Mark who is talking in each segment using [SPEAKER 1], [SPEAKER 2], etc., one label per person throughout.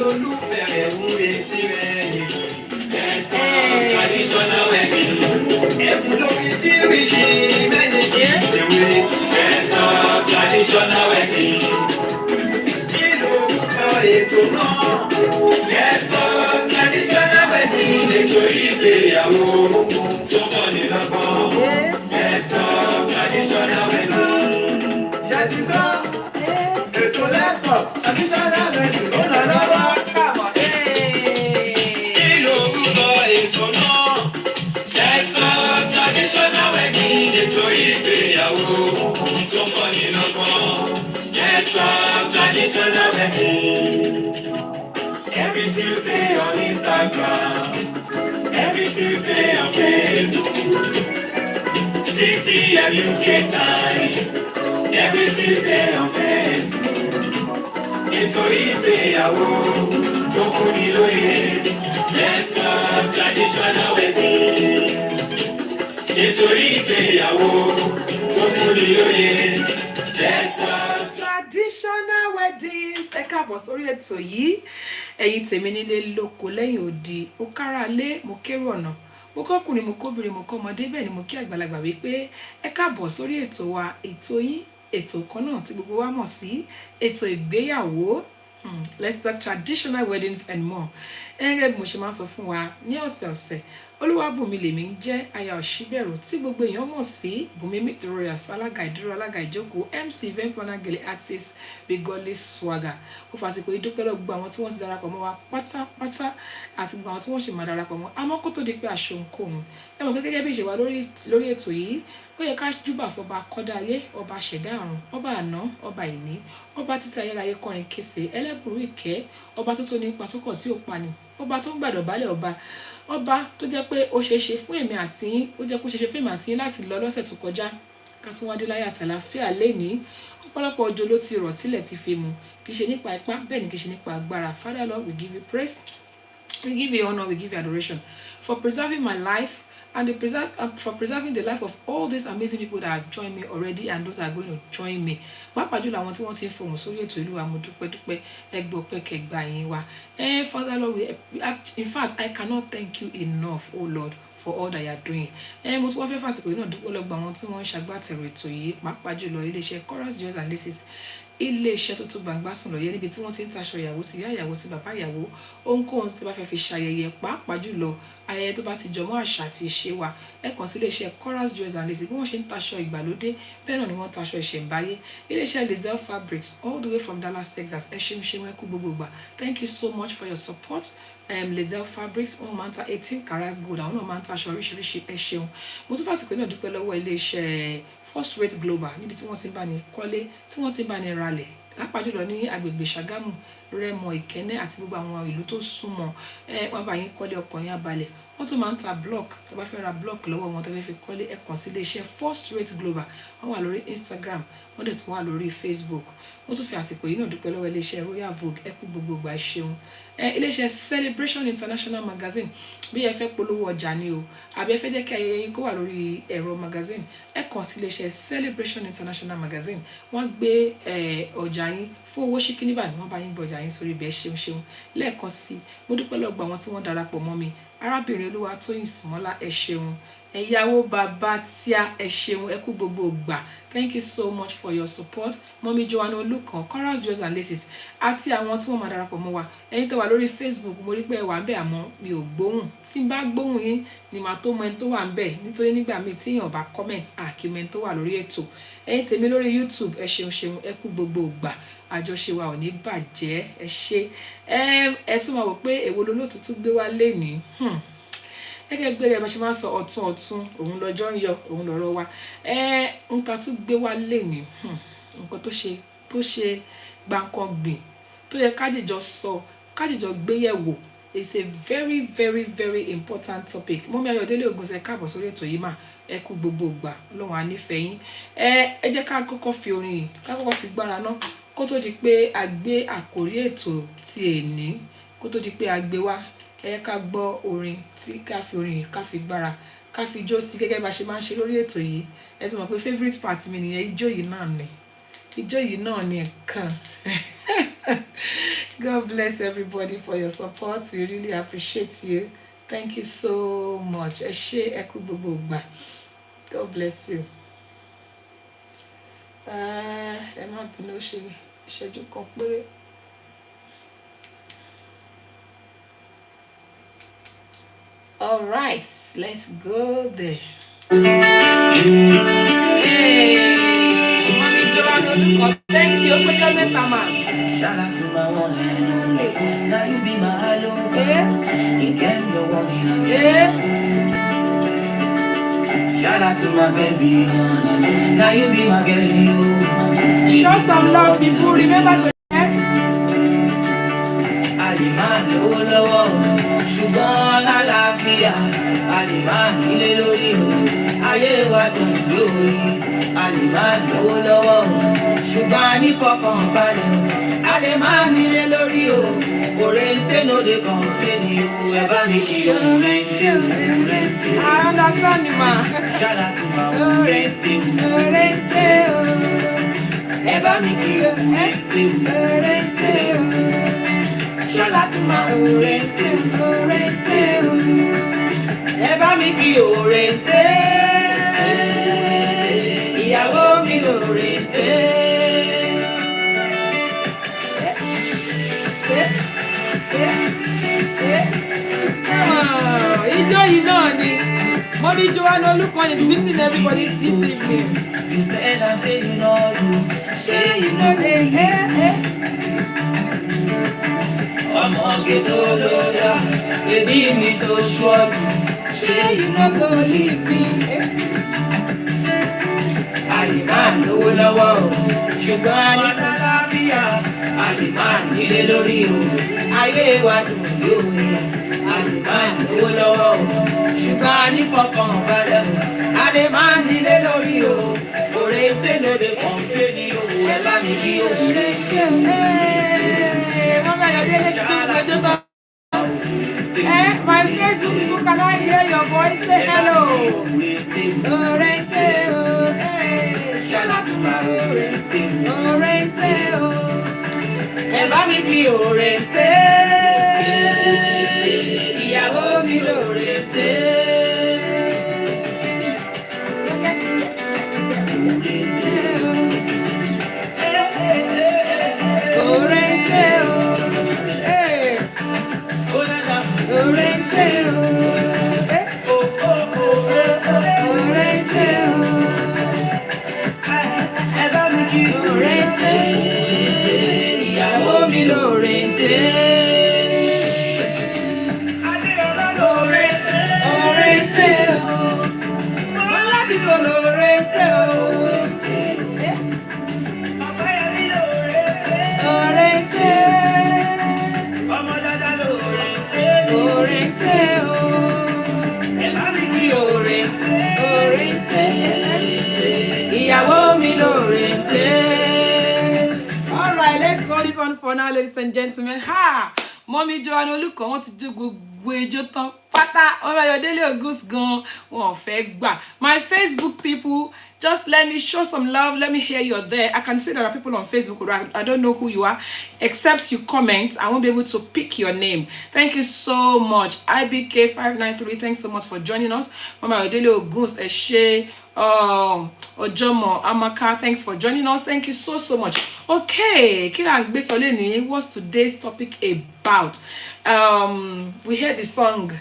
[SPEAKER 1] olólùfẹ́ rẹ̀ ń retí rẹ̀ ni. Best of traditional wedding. Ẹ̀bùn lóríṣiríṣi many gifts away. Best of traditional wedding. Kí lorúkọ ètò náà? Best of traditional wedding. Ètò ìgbéyàwó tó kọ́ ni lọ́gbọ́n. Best of traditional wedding. Jẹ́sìkọ́. Ètò best of traditional wedding. Ó lọ lọ́wọ́. Kí lorúkọ ètò náà? Best of traditional wedding. Ètò ìgbéyàwó tó kọ́ ni lọ́gbọ́n. Best of traditional wedding. Every Tuesday on Instagram. Every Tuesday on Facebook. 6 p.m. UK time. Every Tuesday on Facebook. Ètò ìgbéyàwó tó fún ni lóye. Best of traditional wedding. Ètò ìgbéyàwó tó fún ni lóye. Best of
[SPEAKER 2] traditional weddings. Ẹ káàbọ̀ sórí ètò yìí. Ẹ̀yin tèmi nílé lóko lẹ́yìn odi. Mo kára lé, mo kérò ọ̀nà. Mo kọ́kùnrin, mo kóbìnrin, mo kọ́mọdé, bẹ́ẹ̀ ni mo kí àgbàlagbà wípé ẹ káàbọ̀ sórí ètò wa, ètò yín, ètò kan náà tí gbogbo wa mọ̀ sí ètò ìgbéyàwó. Let's talk traditional weddings and more. Gẹ́gẹ́ bí mo ṣe máa ń sọ fún wa ní ọ̀sẹ̀ọ̀sẹ̀, Olúwabùnmi lèmi ń jẹ́ aya Òṣìbẹ̀rù tí gbogbo èèyàn mọ̀ sí Bùnmi Victorious, alága ìdúró, alága ìjókòó, MC event planner, gele artist with godly swagger. Ó fàsìkò ìdúpẹ́ lọ gbogbo àwọn tí wọ́n ti darapọ̀ mọ́ wa pátápátá àti gbogbo àwọn tí wọ́n ṣì máa darapọ̀ mọ́. Àmọ́ kó tó di pé aṣọ ohunkóhun, ẹ mọ̀ pé gẹ́gẹ́ bí ìṣe wa lórí ètò yìí, ó yẹ ká júbà fọba kọ́dá ayé, ọba ṣẹ̀dá ọ̀run, ọba àná, ọba ìní, ọba títí ayérayé kọrin kése, ẹlẹ́bùrú ìkẹ́, ọba tó tó ní ipa tó kọ̀ tí ò pani, ọba tó ń gbàdọ̀ bálẹ̀ ọba tó jẹ́ pé ó ṣeé ṣe fún èmi àti yín, ó jẹ́ kó ṣeé ṣe fún èmi àti yín láti lọ lọ́sẹ̀ tó kọjá ká tún wá dé láyé àtàlàáfíà lénìí. Ọ̀pọ̀lọpọ̀ òjò ló ti rọ̀ tílẹ̀ ti fi mu, kì í ṣe nípa ipá, bẹ́ẹ̀ ni kì í ṣe nípa agbára. Father Lord, we give you praise, we give you honor, we give you adoration for preserving my life and for preserving the life of all these amazing people that have joined me already and those that are going to join me. Pàápàá jùlọ àwọn tí wọ́n ti ń fohùn sórí ètò ìlú wa, mo dúpẹ́ ẹgbẹ́ ọpẹ́ kẹgbà yín wa. Father Lord, in fact, I cannot thank you enough, oh Lord, for all that you are doing. Mo tún wá fẹ́ fàsìkò yìí náà dúpẹ́ lọ́gbà àwọn tí wọ́n ń ṣagbátẹrù ètò yìí, pàápàá jùlọ iléeṣẹ́ Chorus Jewels and Laces, iléeṣẹ́ tó tún gbangba sùn lọ́yẹ́ níbi tí wọ́n ti ń taṣọ ìyàwó, ti ìyá ìyàwó, ti bàbá ìyàwó, ohunkóhun tí bá fẹ́ fi ṣayẹyẹ, pàápàá jùlọ ayẹyẹ tó bá ti jọmọ́ àṣà àti ìṣe wa. Ẹ kàn sí iléeṣẹ́ Chorus Jewels and Laces bí wọ́n ṣe ń taṣọ ìgbàlódé, bẹ́ẹ̀ náà ni wọ́n ń taṣọ ìṣẹ̀ǹbáyé. Iléeṣẹ́ Lizelle Fabrics all the way from Dallas, Texas. Ẹ ṣeun ẹ kú gbogbo ìgbà. Thank you so much for your support. Lizelle Fabrics wọ́n máa ń ta 18 karat gold, àwọn náà máa ń taṣọ oríṣiríṣi. Ẹ ṣeun. Mo tún fàsìkò náà dúpẹ́ lọ́wọ́ iléeṣẹ́ First Rate Global níbi tí wọ́n ti ń bá ní kọ́lé, tí wọ́n ti ń bá ní ralẹ̀, pàápàá jùlọ ní agbègbè Ṣàgámù, Rẹ́mọ, Ìkẹ́nnẹ́ àti gbogbo àwọn ìlú tó súnmọ́. Wọ́n bá yín kọ́lé, ọkàn yín á balẹ̀. Wọ́n tún máa ń ta block, tó bá fẹ́ ra block lọ́wọ́ wọn tó fẹ́ fi kọ́lé, ẹ kàn sí iléeṣẹ́ First Rate Global. Wọ́n wà lórí Instagram, wọ́n dẹ̀ tún wà lórí Facebook. Mo tún fi àsìkò yìí náà dúpẹ́ lọ́wọ́ iléeṣẹ́ Royal Vogue, ẹ kú gbogbo ìgbà, ẹ ṣeun. Iléeṣẹ́ Celebration International Magazine, bí ẹ fẹ́ polówó ọjà ni o, àbí ẹ fẹ́ jẹ́ kí ayẹyẹ yín kó wà lórí ẹ̀rọ magazine, ẹ kàn sí iléeṣẹ́ Celebration International Magazine. Wọ́n gbé ọjà yín fún owó ṣíkí níbà ni wọ́n bá yín gbé ọjà yín sórí ibẹ̀. Ṣeun lẹ́ẹ̀kan sí. Mo dúpẹ́ lọ́gbà àwọn tí wọ́n darapọ̀ mọ́ mi. Arábìnrin Olúwatóyìn Sìmọ́lá, ẹ ṣeun. Ẹ̀yàwó bàbá tíá, ẹ ṣeun, ẹ kú gbogbo ìgbà. Thank you so much for your support. Mọ́mí Joanna Olúkan, Chorus Jewels and Laces, àti àwọn tí wọ́n máa darapọ̀ mọ́ wa. Ẹ̀yin tó wà lórí Facebook, mo rí pé ẹ wà ń bẹ̀ àmọ́ mi ò gbóhùn. Tí n bá gbóhùn yín ni màá tó mọ ẹni tó wà ń bẹ̀, nítorí nígbà míì tí èèyàn bá comment àkímọ ẹni tó wà lórí ètò. Ẹ̀yin tèmi lórí YouTube, ẹ ṣeun, ẹ kú gbogbo ìgbà. Àjọṣe wa ò ní bàjẹ́, ẹ ṣé. Ẹ tún máa wò pé èwo lolóòtú tún gbé wá lénìí. Gẹ́gẹ́ bí ẹ ṣe máa ń sọ ọ̀tún òun lọ́jọ́ ń yọ, òun lọ́rọ̀ wa. Nǹkan tún gbé wá lénìí, nǹkan tó ṣe gbàǹkangbìn tó yẹ kájíjọ sọ, kájíjọ gbéyẹ̀wò. It's a very very very important topic. Mọ́mí Ayọ̀délé Ògúnṣẹ́, káàbọ̀ sórí ètò yìí mà, ẹ kú gbogbo ìgbà, Ọlọ́run á nífẹ̀ẹ́ yín. Ẹ jẹ́ ká kọ́kọ́ fi orin yìí, ká kọ́kọ́ fi gbára ná kó tó di pé a gbé àkórí ètò ti èní, kó tó di pé a gbé wá. Ká gbọ́ orin tí ká fi orin yìí ká fi gbára, ká fi jó sí gẹ́gẹ́ bá ṣe máa ń ṣe lórí ètò yìí. Ẹ ti mọ̀ pé favourite part mi nìyẹn, ijó yìí náà ni nǹkan. God bless everybody for your support. We really appreciate you. Thank you so much. Ẹ ṣé, ẹ kú gbogbo ìgbà. God bless you. Ẹ má bínú, ó ṣe ìṣẹ́jú kan péré. All right, let's go there. Hey, Mommy Joanne Oluko, thank you. Open your meta, man.
[SPEAKER 1] Shout out to my one and only. Now you be my hello. You came your one in a shout out to my baby. Now you be my girl.
[SPEAKER 2] Show some love, people. Remember to
[SPEAKER 1] Alimani olówó, ṣùgbọ́n lálàáfíà. Alimani ilé lórí o, ayé wa dùn lórí. Alimani olówó, ṣùgbọ́n nífọ̀kànbalẹ̀ o. Alimani ilé lórí o, òrèǹtẹ̀ no dey complain o. Ẹ bá mi kí òrèǹtẹ̀ òrèǹtẹ̀.
[SPEAKER 2] I understand you, man.
[SPEAKER 1] Shout out to my òrèǹtẹ̀ òrèǹtẹ̀ o. Ẹ bá mi kí òrèǹtẹ̀ òrèǹtẹ̀ o. Shout out to my òrèǹtẹ̀ òrèǹtẹ̀ o. Ẹ bá mi kí òrèǹtẹ̀. Ìyàwó mi lòrèǹtẹ̀. Ijó yìí náà ni Mommy Joanne Oluko is meeting everybody this evening. You tell them say you know do, say you know they ọmọge tó lóya, bébí mi tó ṣọ́ọ̀dù, say you no go leave me. Alimani lówó lọ́wọ́ o, ṣùgbọ́n ní àlàáfíà. Alimani nílé lórí o, ayé wa dùn lóye. Alimani lówó lọ́wọ́ o, ṣùgbọ́n nífọ̀kànbalẹ̀ o. Alimani nílé lórí o, òrèǹtẹ̀ ló dé kọ̀ǹpéènì o. Ẹ lámì kí o òrèǹtẹ̀ o.
[SPEAKER 2] My Facebook people, can I hear your voice? Say hello. Orente, oh, hey. Shout out to my Orente. Orente, oh. Ẹ bá mi kí Orente. Ìyàwó mi lórente. Orente, oh. Orente, orente, ẹ bá mi kí orente, ìyàwó mi lórente. Adéọlá lórente, orente, wọ́n láti kó lórente o. Ọ̀pẹ́yẹmí lórente, orente. Orente, oh. Ẹ bá mi kí orente, orente. Ìyàwó mi lórente. All right, let's call it on for now, ladies and gentlemen. Ha! Mommy Joanne Oluko, wọ́n ti jó gbogbo ijó tán pátá. Ọmọ Ayọ̀délé Ògúns gan, wọn ò fẹ́ gbà. My Facebook people, just let me show some love. Let me hear you're there. I can see there are people on Facebook. I don't know who you are. Except you comment, I won't be able to pick your name. Thank you so much. IBK593, thanks so much for joining us. Mama Ayọ̀délé Ògúns, ẹ ṣé. Ojomo Amaka, thanks for joining us. Thank you so much. Okay, what's today's topic about? We heard the song.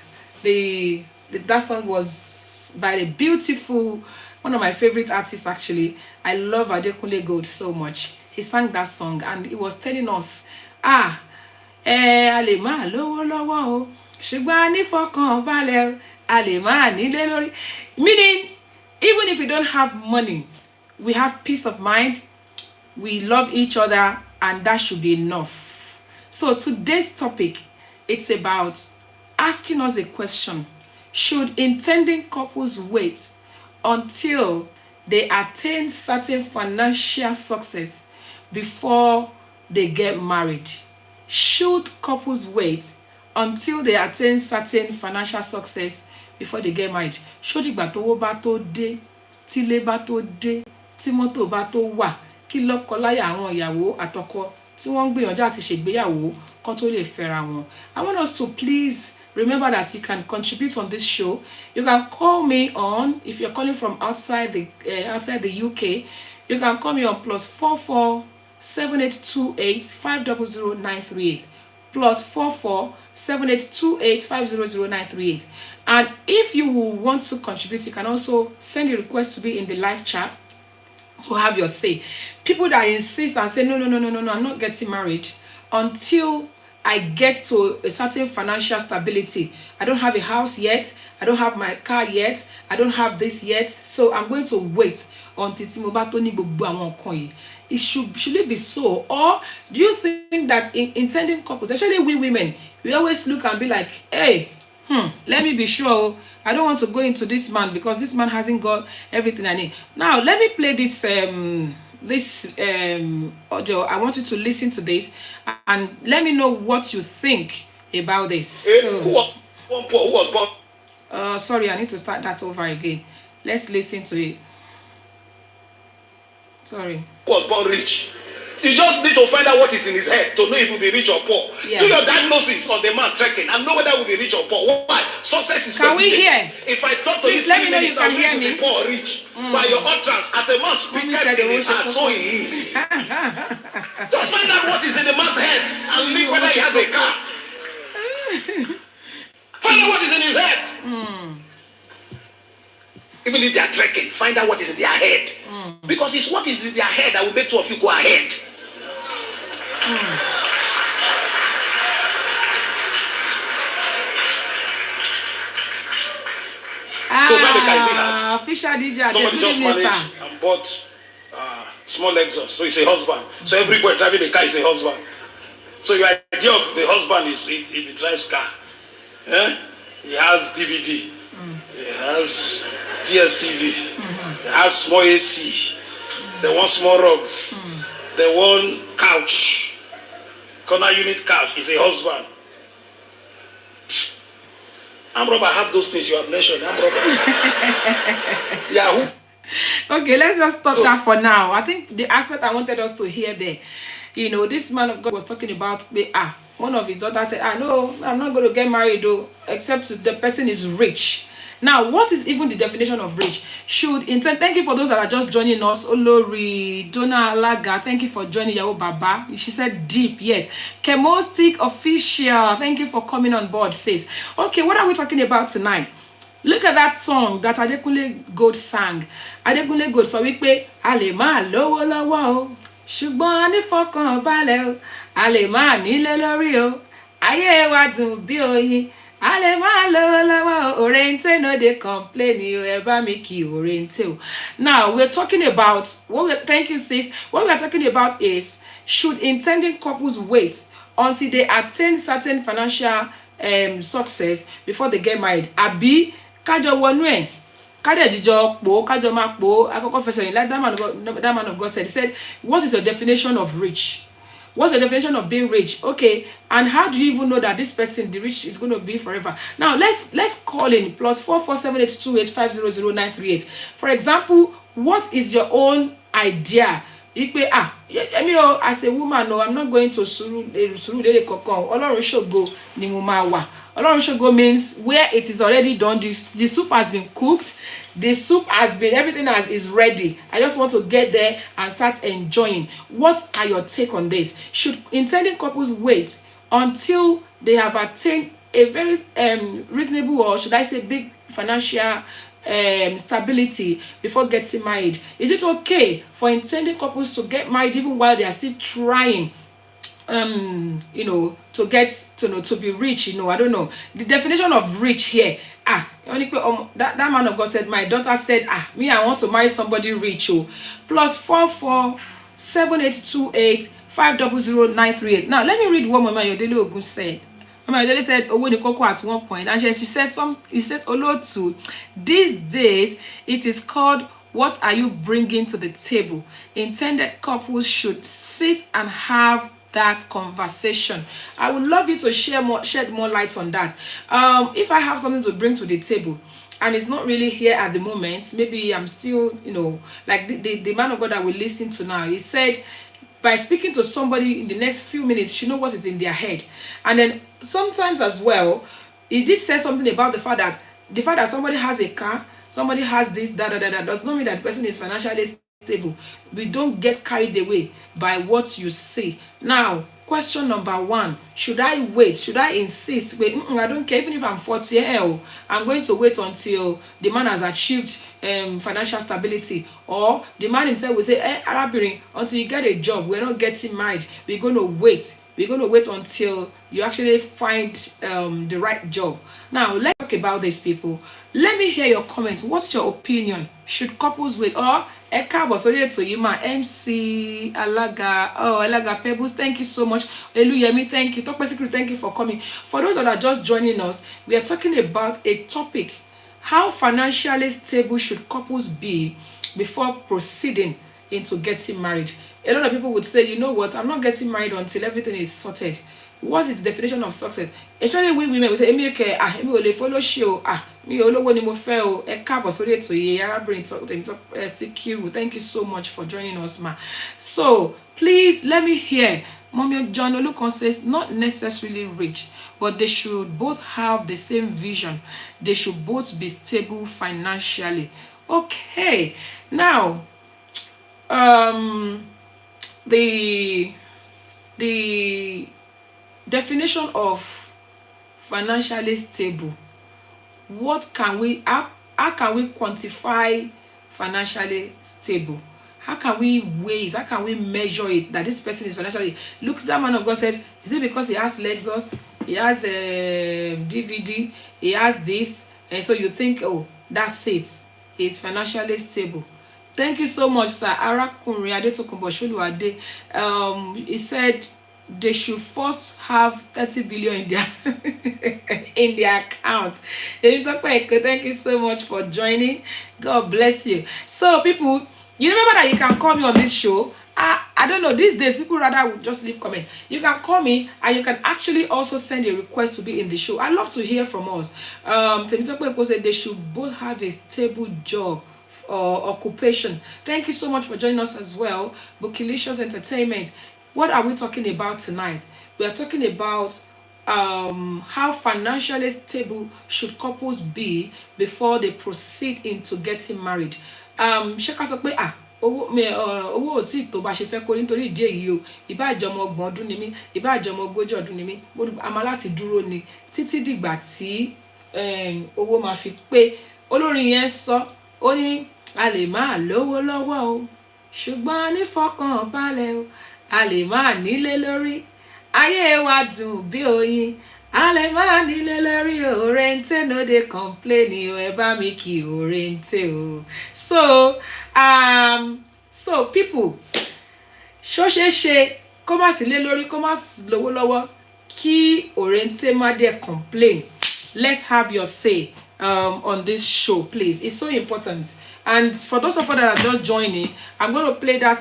[SPEAKER 2] That song was by the beautiful, one of my favorite artists actually. I love Adekunle Gold so much. He sang that song and he was telling us, a lè máa lówó lọ́wọ́ o, ṣùgbọ́n nífọ̀kànbalẹ̀ a lè máa nílé lórí. Meaning, even if we don't have money, we have peace of mind, we love each other, and that should be enough. So today's topic, it's about asking us a question. Should intending couples wait until they attain certain financial success before they get married? Should couples wait until they attain certain financial success before they get married? Ṣó dìgbà tówó bá tó dé, tílé bá tó dé, tí mọ́tò bá tó wà, kí lọ́kọláya àwọn ìyàwó àtọkọ tí wọ́n ń gbìyànjú àti ṣègbéyàwó kan tó lè fẹ́ra wọn. I want us to please remember that you can contribute on this show. You can call me on, if you're calling from outside the UK, you can call me on +44 7828 500 938 +44 7828 500 938. And if you will want to contribute, you can also send a request to be in the live chat to have your say. People that insist and say, no, I'm not getting married until I get to a certain financial stability. I don't have a house yet. I don't have my car yet. I don't have this yet. So I'm going to wait until tí mo bá tó ní gbogbo àwọn nǹkan yìí. Should it be so? Or do you think that in intending couples, especially we women, we always look and be like, hey, let me be sure. I don't want to go into this man because this man hasn't got everything I need. Now, let me play this audio. I want you to listen to this and let me know what you think about this.
[SPEAKER 3] Who was born?
[SPEAKER 2] Sorry, I need to start that over again. Let's listen to it. Sorry.
[SPEAKER 3] Who was born rich? You just need to find out what is in his head to know if he will be rich or poor.
[SPEAKER 2] Yeah.
[SPEAKER 3] Do your diagnosis on the man trekking and know whether he will be rich or poor. Why? Success is
[SPEAKER 2] Can we hear?
[SPEAKER 3] If I talk to
[SPEAKER 2] Please
[SPEAKER 3] you,
[SPEAKER 2] let me know you can
[SPEAKER 3] will
[SPEAKER 2] hear me.
[SPEAKER 3] be poor or rich. By your utterance, as a man speaketh in his heart, so he is. Just find out what is in the man's head and look whether he has a car. Find out what is in his head. Even if they are trekking, find out what is in their head. Because it's what is in their head that will make two of you go ahead.
[SPEAKER 2] Fisher DJ.
[SPEAKER 3] Somebody just managed and bought small exhaust. So he's a husband. So everywhere driving a car is a husband. So your idea of the husband is he drives car. Eh? He has DVD. He has DSTV. They have small AC. They want small rug. They want couch. Corner unit couch is a husband. I'm Robert. I have those things you have mentioned. I'm Robert. Yeah.
[SPEAKER 2] Okay, let's just stop that for now. I think the aspect I wanted us to hear there, this man of God was talking about one of his daughters said, no, I'm not going to get married though, except the person is rich. Now, what is even the definition of rich? Thank you for those that are just joining us. Olori, Donna Alaga, thank you for joining Yao Baba. She said deep, yes. Chemostic Official, thank you for coming on board, says. Okay, what are we talking about tonight? Look at that song that Adekunle Gold sang. Adekunle Gold sọ wípé a lè máa lówó lọ́wọ́ o, ṣùgbọ́n a ní fọkàn balẹ̀ o, a lè máa nílé lórí o, ayé wa dùn bí oyin. Ale ma lo oriente no dey complain you ever make you oriente. Now we're talking about thank you sis. What we are talking about is should intending couples wait until they attain certain financial success before they get married? Àbí kájọ wọnú ẹ̀, kájọ jíjọ pọ̀, kájọ máa pọ̀. Àkọ́kọ́ fẹsẹ̀ yìí like that man of God said. He said, what is your definition of rich? What's the definition of being rich? Okay, and how do you even know that this person, the rich, is going to be forever? Now, let's call in +44 7828 500 938. For example, what is your own idea? As a woman, no, I'm not going to Surulere Kokon. Ọlọ́run ṣògo ni mo máa wà. Ọlọ́run ṣògo means where it is already done. The soup has been cooked. The soup has been, everything is ready. I just want to get there and start enjoying. What are your take on this? Should intending couples wait until they have attained a very reasonable, or should I say big financial stability before getting married? Is it okay for intending couples to get married even while they are still trying to get to be rich? I don't know the definition of rich here. That man of God said, my daughter said, me, I want to marry somebody rich. +44 7828 500 938. Now let me read what Mama Yodele Ogun said. Mama Yodele said, "Oh, when Koko at one point," and she said he said, "Olotu, these days it is called what are you bringing to the table? Intended couples should sit and have that conversation." I would love you to shed more light on that. If I have something to bring to the table and it's not really here at the moment, maybe I'm still, like the man of God that we listen to now, he said by speaking to somebody in the next few minutes, she know what is in their head. And then sometimes as well, he did say something about the fact that somebody has a car, somebody has this, that does not mean that the person is financially stable. We don't get carried away by what you see. Now, question number one, should I wait? Should I insist? Wait, I don't care. Even if I'm 40, I'm going to wait until the man has achieved financial stability. Or the man himself will say, Arabiri, until you get a job, we're not getting married. We're going to wait. We're going to wait until you actually find the right job. Now, let's talk about these people. Let me hear your comments. What's your opinion? Should couples wait? Or Eka Bosole Toyima, MC Alaga, Alaga Pebbles, thank you so much. Eluyemi, thank you. Talk Secret, thank you for coming. For those that are just joining us, we are talking about a topic. How financially stable should couples be before proceeding into getting married? A lot of people would say, you know what, I'm not getting married until everything is sorted. What is the definition of success? Especially we women, we say, Emi okay, Emi ole follow show, mi olowo ni mo fe o, e káàbọ̀ sórí ètò yìí, Arábìnrin Síkírù, thank you so much for joining us, ma. So, please, let me hear. Mommy John Olukon says, not necessarily rich, but they should both have the same vision. They should both be stable financially. Okay, now, the definition of financially stable. What can we how can we quantify financially stable? How can we weigh it? How can we measure it that this person is financially? Look, that man of God said, is it because he has Lexus, he has a DVD, he has this, and so you think, oh, that's it, he's financially stable? Thank you so much, sir. Arakunrin Adetokunbo Sholuade. He said they should first have 30 billion in their in their account. Thank you so much for joining. God bless you. So, people, you remember that you can call me on this show. I don't know, these days people rather would just leave comment. You can call me and you can actually also send a request to be in the show. I love to hear from us. Temitope said they should both have a stable job or occupation. Thank you so much for joining us as well. Bookilicious Entertainment. What are we talking about tonight? We are talking about how financially stable should couples be before they proceed into getting married. Ṣé ká sọ pé owó ò tí tó bá ṣe fẹ́ kó nítorí ìdí èyí o, ìbá àjọmọ 30 ọdún ni mí, ìbá àjọmọ 40 ọdún ni mí, a máa láti dúró ni títí dìgbà tí owó máa fi pé. Olórin yẹn sọ, ó ní a lè máa lówó lọ́wọ́ o, ṣùgbọ́n nífọ̀kàn balẹ̀ o, a lè máa nílé lórí, ayé wa dùn bí oyin, a lè máa nílé lórí o, rente no dey complain o, ẹ bá mi kí o rente o. So people, ṣó ṣeé ṣe kó má sí lé lórí, kó má lówó lọ́wọ́, kí orente má dé complain? Let's have your say on this show, please. It's so important. And for those of us that are just joining, I'm going to play that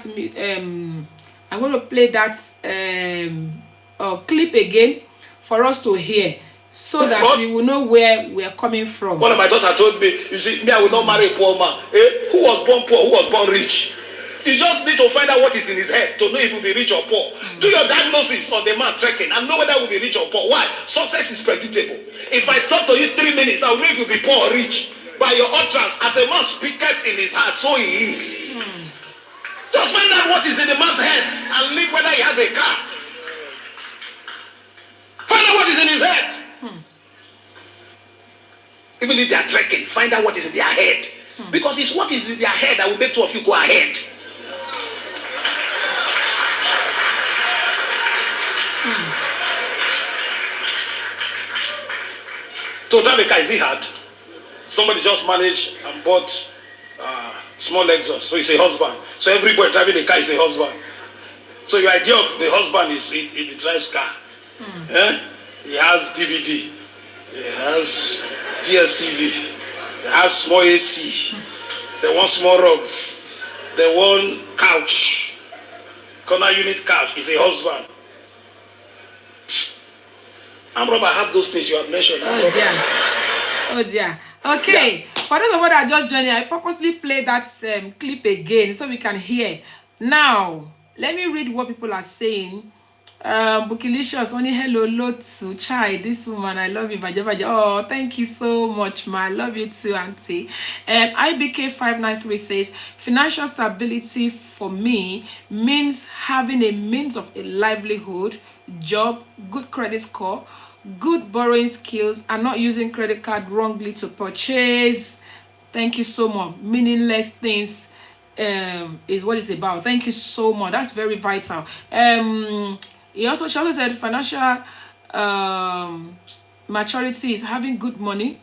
[SPEAKER 2] clip again for us to hear, so that we will know where we are coming from.
[SPEAKER 3] One of my daughters told me, you see, me, I will not marry a poor man. Who was born poor? Who was born rich? You just need to find out what is in his head to know if he will be rich or poor. Do your diagnosis on the man trekking and know whether he will be rich or poor. Why? Success is predictable. If I talk to you 3 minutes, I will know if you will be poor or rich. By your utterance, as a man speaketh in his heart, so he is. Just find out what is in the man's head and look whether he has a car. Find out what is in his head. Even if they are trekking, find out what is in their head. Because it's what is in their head that will make two of you go ahead. So that car, is he hard? Somebody just managed and bought small Lexus. So he's a husband. So every boy driving a car is a husband. So your idea of the husband is he drives car. He has DVD. He has DSTV. They have small AC. They want small rug. They want couch. Corner unit couch. Is a husband. I have those things you have mentioned.
[SPEAKER 2] Oh dear. Okay. Yeah. For those of us that are just joining, I purposely play that clip again so we can hear. Now, let me read what people are saying. Bukilicious only hello Lotu Chai. This woman, I love you, Vaja Vaja. Oh, thank you so much, ma. I love you too, Auntie. IBK593 says financial stability for me means having a means of a livelihood, job, good credit score, good borrowing skills, and not using credit card wrongly to purchase. Thank you so much. Meaningless things is what it's about. Thank you so much. That's very vital. She also said financial um, maturity is having good money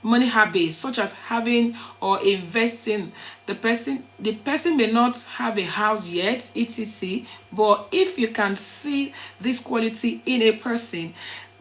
[SPEAKER 2] habits such as having or investing. The person may not have a house yet, etc, but if you can see this quality in a person,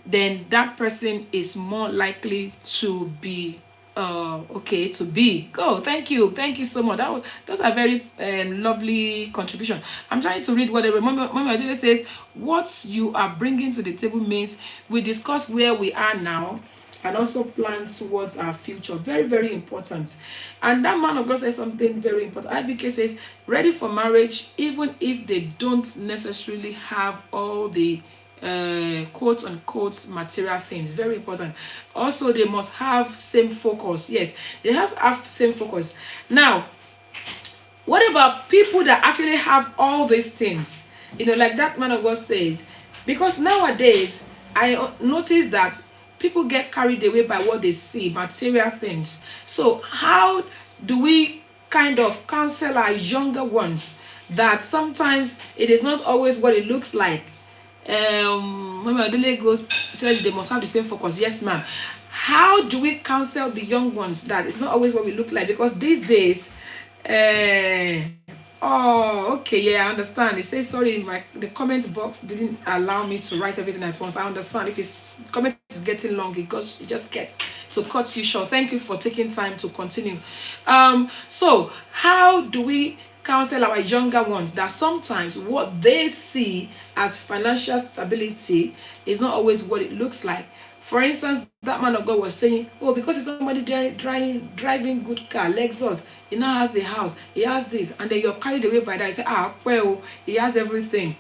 [SPEAKER 2] then that person is more likely to be okay to be go. Thank you so much. Those are very lovely contribution. I'm trying to read whatever Mama Adele says. What you are bringing to the table means we discuss where we are now and also plan towards our future. Very, very important. And that man of God says something very important. IBK says, ready for marriage, even if they don't necessarily have all the quote unquote material things. Very important. Also, they must have same focus. Yes, they have same focus. Now, what about people that actually have all these things? Like that man of God says, because nowadays I notice that people get carried away by what they see, material things. So how do we kind of counsel our younger ones that sometimes it is not always what it looks like? When my daily goes said they must have the same focus. Yes, ma'am. How do we counsel the young ones that it's not always what we look like? Because these days, oh, okay, yeah, I understand. It says sorry in the comment box didn't allow me to write everything at once. I understand if it's comment is getting long, it just gets to cut you short. Thank you for taking time to continue. So how do we counsel our younger ones that sometimes what they see as financial stability is not always what it looks like? For instance, that man of God was saying, oh, because it's somebody driving good car, Lexus, he now has the house, he has this, and then you're carried away by that. You say, well, he has everything.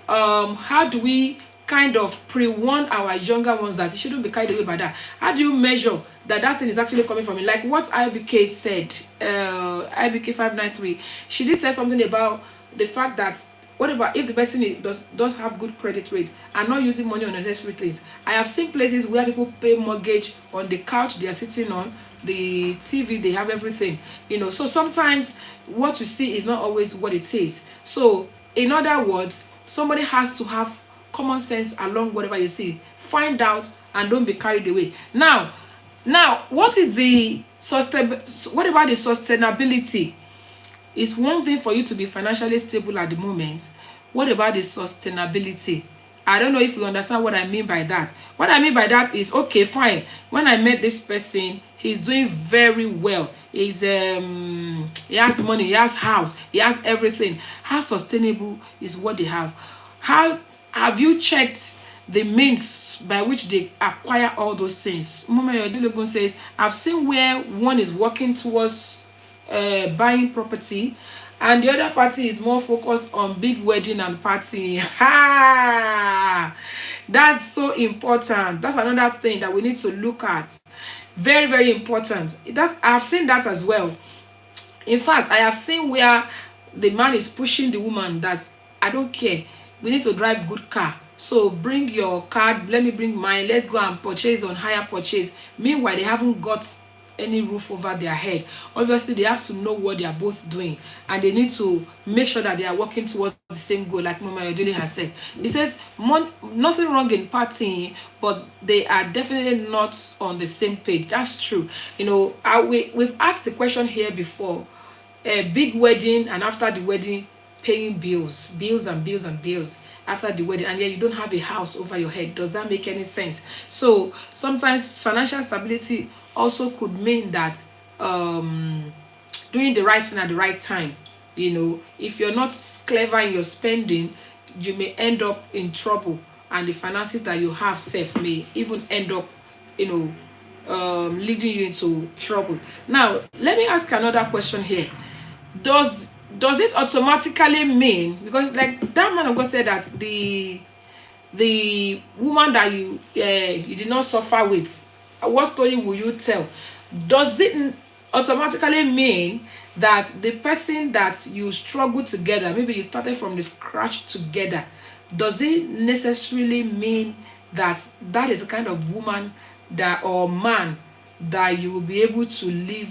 [SPEAKER 2] How do we kind of pre-warn our younger ones that you shouldn't be carried away by that? How do you measure that thing is actually coming from it? Like what IBK said, IBK 593, she did say something about the fact that what about if the person does have good credit rate and not using money on unnecessary things? I have seen places where people pay mortgage on the couch they are sitting on, the TV, they have everything. So sometimes what you see is not always what it is. So in other words, somebody has to have common sense along whatever you see. Find out and don't be carried away. Now, what is what about the sustainability? It's one thing for you to be financially stable at the moment. What about the sustainability? I don't know if you understand what I mean by that. What I mean by that is, okay, fine. When I met this person, he's doing very well. He has money, he has house, he has everything. How sustainable is what they have? How have you checked the means by which they acquire all those things? Mama Yodilogun says, I've seen where one is working towards buying property and the other party is more focused on big wedding and party. That's so important. That's another thing that we need to look at. Very, very important. I've seen that as well. In fact, I have seen where the man is pushing the woman that I don't care, we need to drive good car, so bring your card, let me bring mine, let's go and purchase on higher purchase. Meanwhile, they haven't got any roof over their head. Obviously, they have to know what they are both doing and they need to make sure that they are working towards the same goal, like Mama Yodili has said. He says nothing wrong in partying, but they are definitely not on the same page. That's true. We've asked the question here before, a big wedding and after the wedding paying bills after the wedding, and yet you don't have a house over your head. Does that make any sense? So sometimes financial stability also could mean that doing the right thing at the right time. If you're not clever in your spending, you may end up in trouble, and the finances that you have safe may even end up leading you into trouble. Now let me ask another question here. Does does it automatically mean, because like that man of God said that the woman that you did not suffer with, what story will you tell? Does it automatically mean that the person that you struggle together, maybe you started from the scratch together, does it necessarily mean that that is the kind of woman that or man that you will be able to live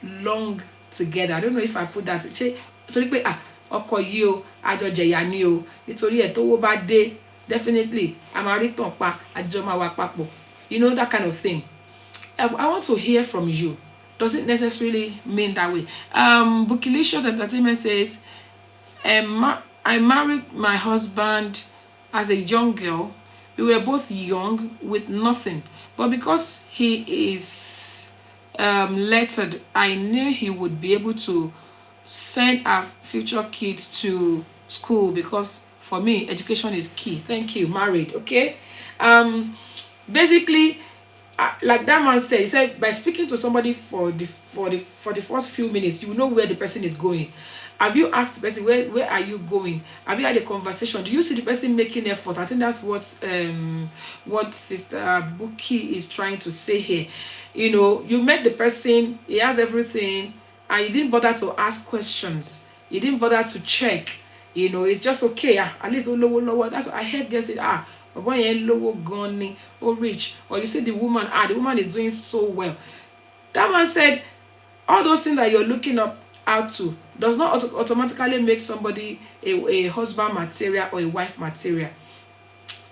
[SPEAKER 2] long together? I don't know if I put that. Ṣé torí pé ọkọ yìí o àjọjẹyà ni o nítorí ẹ̀ tówó bá dé definitely a máa rí tàn pa àjọ máa wà papọ̀, you know, that kind of thing. I want to hear from you. Does it necessarily mean that way? Bookilicious Entertainment says, I married my husband as a young girl. We were both young with nothing. But because he is lettered, I knew he would be able to send our future kids to school because for me, education is key. Thank you, married, okay? Basically, like that man said, he said by speaking to somebody for the first few minutes, you will know where the person is going. Have you asked the person where are you going? Have you had a conversation? Do you see the person making effort? I think that's what Sister Buki is trying to say here. You know, you met the person, he has everything, and you didn't bother to ask questions. You didn't bother to check. You know, it's just okay. At least lower. That's what I heard girls say. Boy, low gunning or rich, or you see the woman. The woman is doing so well. That man said, all those things that you're looking up out to does not automatically make somebody a husband material or a wife material.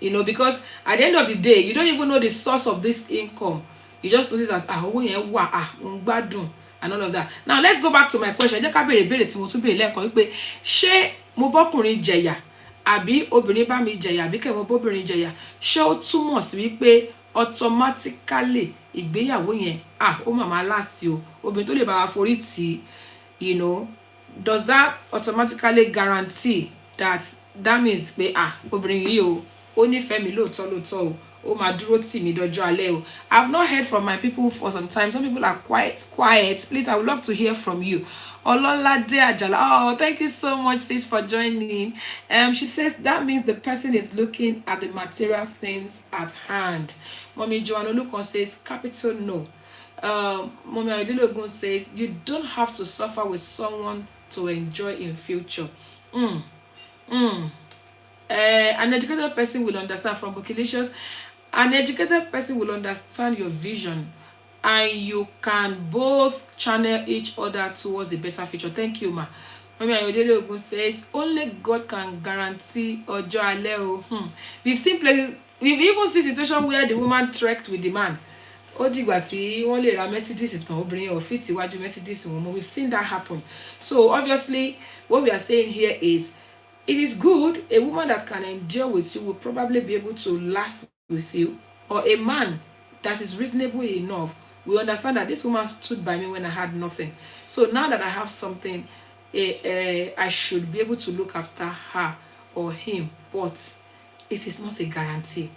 [SPEAKER 2] You know, because at the end of the day, you don't even know the source of this income. You just notice that and all of that. Now let's go back to my question. Jẹ́ ká béèrè ìbéèrè tí mo tún béèrè lẹ́ẹ̀kan wípé ṣé mo bọ́kùnrin jẹ̀yà àbí obìnrin bá mi jẹ̀yà àbí kẹ́ mo bóbìnrin jẹ̀yà, ṣé ó túmọ̀ sí wípé automatically ìgbéyàwó yẹn ó máa last o, obìnrin tó lè bá wa forí tì, you know, does that automatically guarantee that means pé obìnrin yìí o ó nífẹ̀ẹ́ mi lóòótọ́ o, ó máa dúró tì mí dọjọ́ alẹ́ o? I've not heard from my people for some time. Some people are quiet. Please, I would love to hear from you. Ololade Ajala. Oh, thank you so much, sis, for joining. She says that means the person is looking at the material things at hand. Mommy Joanna Lukon says capital no. Mommy Adilogun says you don't have to suffer with someone to enjoy in future. An educated person will understand from Bookilicious. An educated person will understand your vision and you can both channel each other towards a better future. Thank you, ma. Mami Ayodele Ogun says only God can guarantee ọjọ́ alẹ́ o. We've seen places, we've even seen situation where the woman trekked with the man. Ó dìgbà tí wọ́n lè ra Mercedes ìtàn obìnrin ò fit iwájú Mercedes wọn. We've seen that happen. So obviously what we are saying here is it is good. A woman that can endure with you will probably be able to last with you, or a man that is reasonable enough will understand that this woman stood by me when I had nothing. So now that I have something, I should be able to look after her or him. But it is not a guarantee.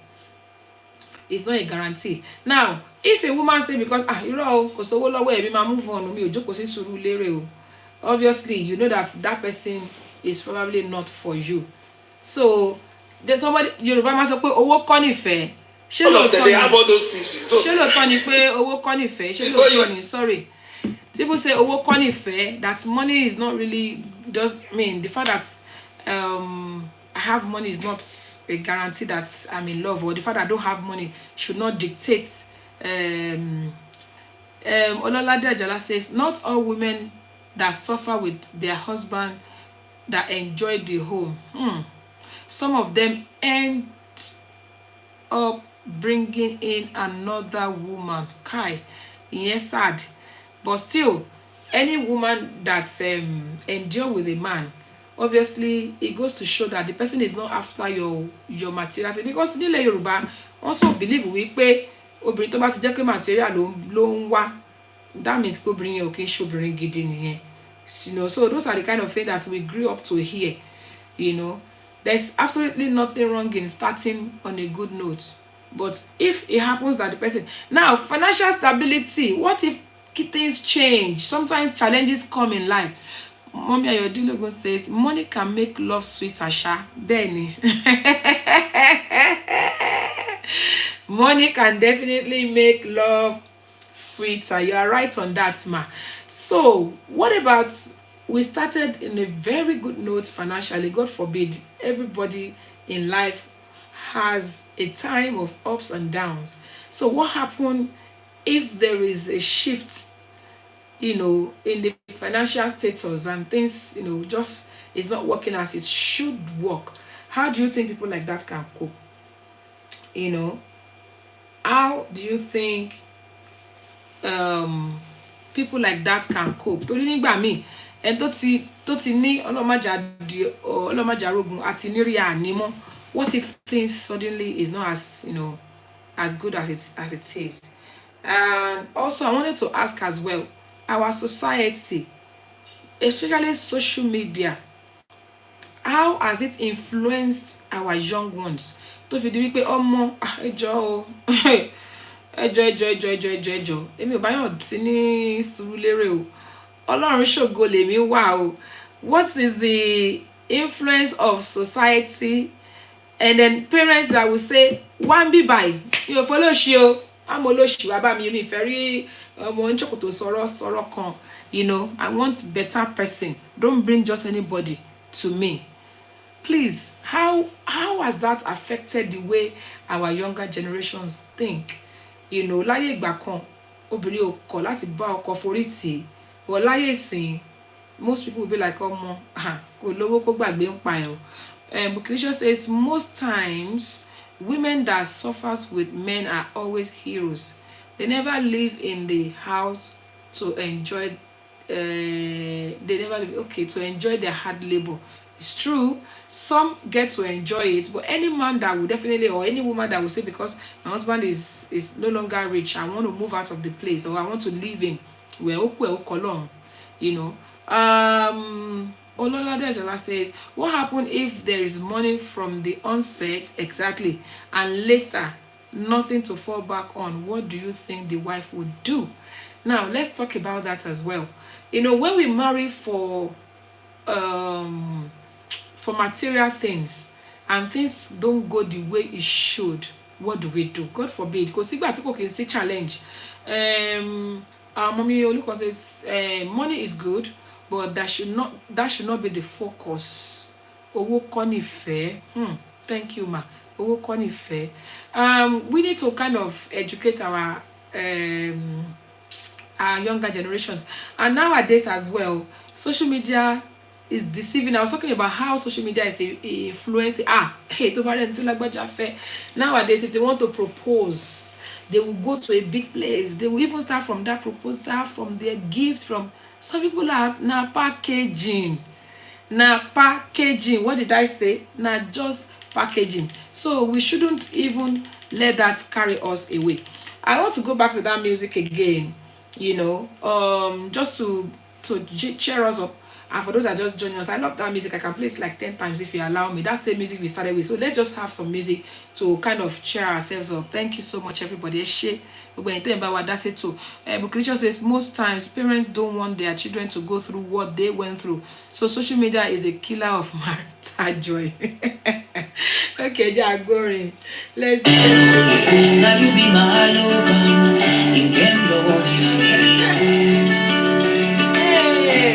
[SPEAKER 2] It's not a guarantee. Now, if a woman say because you know, because move on, obviously you know that person is probably not for you. So there's somebody Yorùbá máa sọ pé owó kọ́ nífẹ̀ẹ́. Ṣé lóòótọ́
[SPEAKER 3] they have all those things. So
[SPEAKER 2] ṣé lóòótọ́ ni pé owó kọ́ nífẹ̀ẹ́? Ṣé lóòótọ́ ni, sorry. People say owó kọ́ nífẹ̀ẹ́, that money is not really the fact that I have money is not a guarantee that I'm in love, or the fact that I don't have money should not dictate. Ololade Ajala says not all women that suffer with their husband that enjoy the home. Some of them end up bringing in another woman. Kai, yes, sad. But still, any woman that endure with a man, obviously, it goes to show that the person is not after your materiality. Because nílẹ̀ Yorùbá also believe wípé obìnrin tó bá ti jẹ́ pé material ló ń wá, that means pé obìnrin yẹn ò kí ń ṣobìnrin gidi nìyẹn. You know, so those are the kind of things that we grew up to hear. You know, there's absolutely nothing wrong in starting on a good note. But if it happens that the person now financial stability, what if things change? Sometimes challenges come in life. Mommy Ayodilogo says, money can make love sweet, Asha. Benny. Money can definitely make love sweeter. You are right on that, ma. So, what about we started in a very good note financially? God forbid, everybody in life has a time of ups and downs. So, what happened if there is a shift, in the financial status and things, just is not working as it should work? How do you think people like that can cope? You know, how do you think people like that can cope? Torí nígbà míì ẹni tó ti ní ọlọ́màjà rogun àti nírí ànímọ́. What if things suddenly is not as good as it is? And also I wanted to ask as well, our society, especially social media, how has it influenced our young ones? Tó fi di wípé ọmọ ẹjọ́ o ẹjọ́ èmi ò bá yàn sí ní Sùúrùlérè o, Ọlọ́run ṣògo lèmi wà o. What is the influence of society? And then parents that will say, one be by you follow ṣe I'm olóṣì wá bá mi ìfẹ́ rí ọmọ nchokoto sọ̀rọ̀ kan. I want better person. Don't bring just anybody to me. Please, how has that affected the way our younger generations think? Láyé ìgbà kan obìnrin ò kọ̀ láti bá ọkọ forí tì í, but láyé ìsìn most people will be like ọmọ kò lówó kó gbàgbé ń pa ẹ̀ o. Buklisha says most times women that suffers with men are always heroes. They never live in the house to enjoy to enjoy their hard labor. It's true, some get to enjoy it, but any man that will definitely, or any woman that will say, because my husband is no longer rich, I want to move out of the place, or I want to live in Ololade Ajala says, what happened if there is money from the onset, exactly, and later nothing to fall back on? What do you think the wife would do? Now let's talk about that as well. When we marry for material things and things don't go the way it should, what do we do? God forbid, because people can see challenge. Mommy Oluko says money is good, but that should not be the focus. Owó kọ́ nífẹ̀ẹ́. Thank you, ma. Owó kọ́ nífẹ̀ẹ́. We need to kind of educate our younger generations, and nowadays as well, social media is deceiving. I was talking about how social media is influencing. Nowadays, if they want to propose, they will go to a big place. They will even start from that proposal, from their gift, from some people are now packaging. What did I say? Just packaging. So we shouldn't even let that carry us away. I want to go back to that music again, just to cheer us up. And for those that just joining us, I love that music. I can play it like 10 times if you allow me. That's the music we started with. So let's just have some music to kind of cheer ourselves up. Thank you so much, everybody. That's it too. But Christian says most times parents don't want their children to go through what they went through. So social media is a killer of marital joy. Okay, yeah, going. Let's go. Now you be my lover. You can go on in a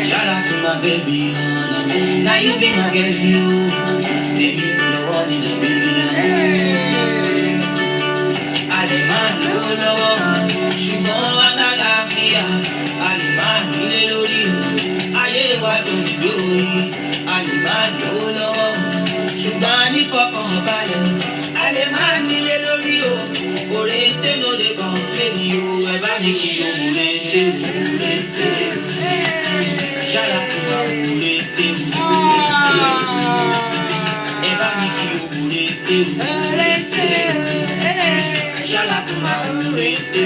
[SPEAKER 2] shout out to my baby, now you be my girl, you baby, no one in a billion. Aliman no love, ṣùgbọ́n wa na láfíà. Aliman nílé lórí o, ayé wa dùn lórí. Aliman no love, ṣùgbọ́n ní fọkànbalẹ̀. Aliman nílé lórí o, òrèǹtè no dey complain o. Ẹ bá ní kí o òrèǹtè. Shout out to my urete. Eba mi ki urete. Shout out to my urete.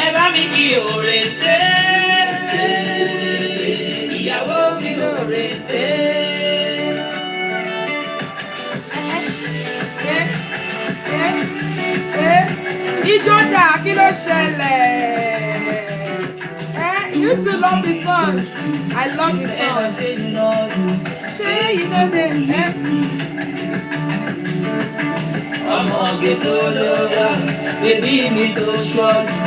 [SPEAKER 2] Eba mi ki urete. Ìyàwó mi urete. Ijó dà, kí ló ṣẹlẹ̀? You too love the song. I love the song. Say you know the
[SPEAKER 1] Ọmọge tó lóyà, bébí mi tó ṣọ́ọ̀jù.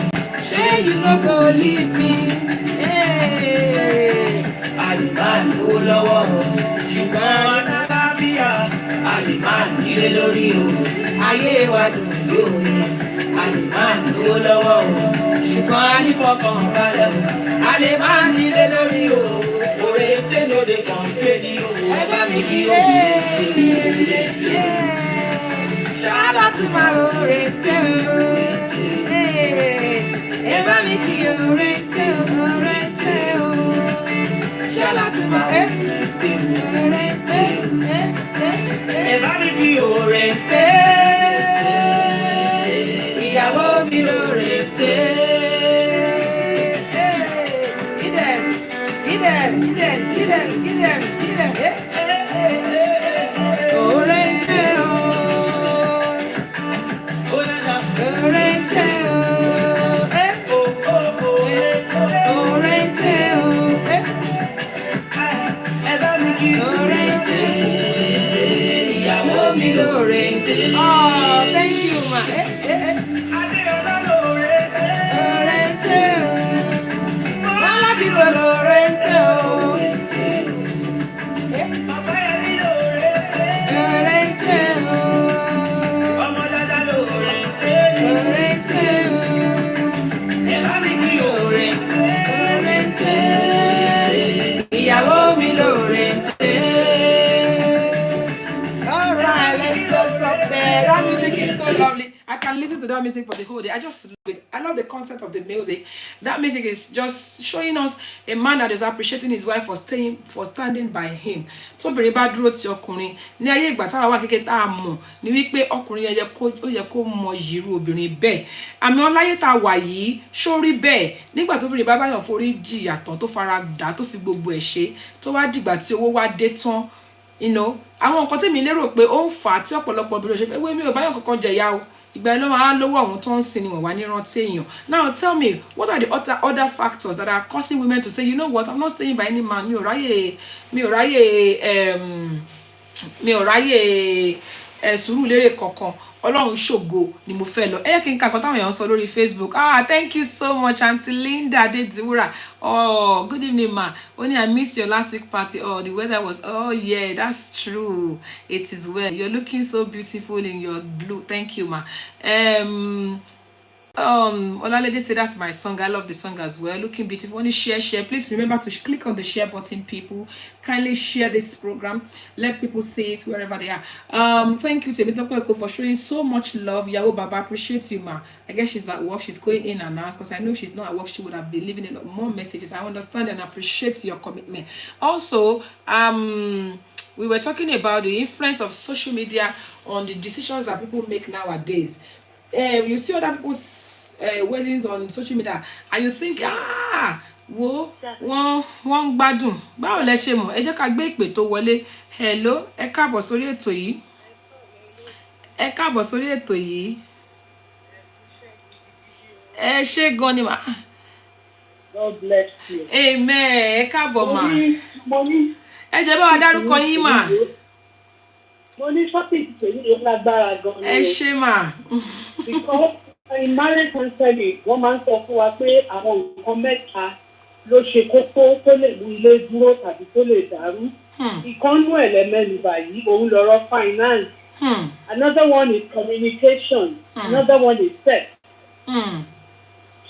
[SPEAKER 2] Say you no go leave me. Hey.
[SPEAKER 1] Àlìmá lówó lọ́wọ́ o, ṣùgbọ́n àlàáfíà. Àlìmá nílé lórí o, ayé wa dùn lóye. Àlìmá lówó lọ́wọ́ o, ṣùgbọ́n ànífọkànbalẹ̀ o. Àlìmá nílé lórí o, òrè tẹ́lódé kan kéde o.
[SPEAKER 2] Ẹ bá mi kí ẹ. Shout out to my orete o. Ẹ bá mi kí orete o. Shout out to my orete.
[SPEAKER 1] Ẹ bá mi kí orete. Ìyàwó mi lórete.
[SPEAKER 2] Get them. Orete o. Orete o. Orete o.
[SPEAKER 1] Ẹ bá mi kí orete. Ìyàwó mi lórete.
[SPEAKER 2] Oh, thank you, ma.
[SPEAKER 1] Adéọlá lórete.
[SPEAKER 2] Orete o. Mala ti fo lorente o.
[SPEAKER 1] Bàbá Yẹmí lórete.
[SPEAKER 2] Orente o.
[SPEAKER 1] Ọmọ dada lórete.
[SPEAKER 2] Orente o.
[SPEAKER 1] Ẹ bá mi kí orete.
[SPEAKER 2] Orente.
[SPEAKER 1] Ìyàwó mi lórete.
[SPEAKER 2] All right, let's just stop there. That music is so lovely. I can listen to that music for the whole day. I just love it. I love the concept of the music. That music is just showing us a man that is appreciating his wife for standing by him. So bẹ̀rẹ̀ bá dúró ti ọkùnrin ní ayé ìgbà táwa wà kékeré tá a mọ̀ ní wípé ọkùnrin yẹn ó yẹ kó mọ ìrú obìnrin bẹ́ẹ̀. Àmì ọláyé tá a wà yìí sórí bẹ́ẹ̀ nígbà tó bìnrin bá báyọ̀ forí jìyà tán tó fara dà tó fi gbogbo ẹ̀ ṣe tó wá dìgbà tí owó wá dé tán. Àwọn nǹkan tí mi lérò pé ó ń fà á tí ọ̀pọ̀lọpọ̀ obìnrin ṣe fẹ́ wé mi ò báyọ̀ kankan jẹ̀yà o ìgbà ló máa lówó àwọn tó ń sin ni wọ́n wá ní rántí èèyàn. Now tell me, what are the other factors that are causing women to say, you know what, I'm not staying by any man, mi ò ráyè sùúrù lérè kankan, Ọlọ́run ṣògo ni mo fẹ́ lọ. Ẹ yẹ kí n ka nǹkan táwọn èèyàn sọ lórí Facebook. Thank you so much, Auntie Linda Adediwura. Oh, good evening, ma. Only I missed your last week party. Oh, the weather was, oh yeah, that's true. It is well. You're looking so beautiful in your blue. Thank you, ma. Olalede said that's my song. I love the song as well. Looking beautiful. Only share. Please remember to click on the share button, people. Kindly share this program. Let people see it wherever they are. Thank you to Emitoko for showing so much love. Yahoo Baba, appreciate you, ma. I guess she's at work. She's going in and out because I know she's not at work. She would have been leaving a lot more messages. I understand and appreciate your commitment. Also, we were talking about the influence of social media on the decisions that people make nowadays. You see other people's weddings on social media and you think wọ́n gbádùn. Báwo lẹ ṣe mọ̀? Ẹ jẹ́ ká gbé ìpè tó wọlé. Hello, ẹ káàbọ̀ sórí ètò yìí. Ẹ ṣé gan ni mà.
[SPEAKER 4] God bless you.
[SPEAKER 2] Amen. Ẹ káàbọ̀ mà. Ẹ jẹ́ bá wa dárúkọ yín mà.
[SPEAKER 4] Mo ní shopping pẹ̀lú ìlú lágbára gan-an.
[SPEAKER 2] Ẹ ṣé mà.
[SPEAKER 4] Because in marriage counseling, wọ́n máa ń sọ fún wa pé àwọn nǹkan mẹ́ta ló ṣe kókó tó lè mú ilé dúró tàbí tó lè dàrú. Ìkànnú ẹ̀lẹ́mẹ́nu báyìí, òun lọ̀rọ̀ finance. Another one is communication. Another one is sex.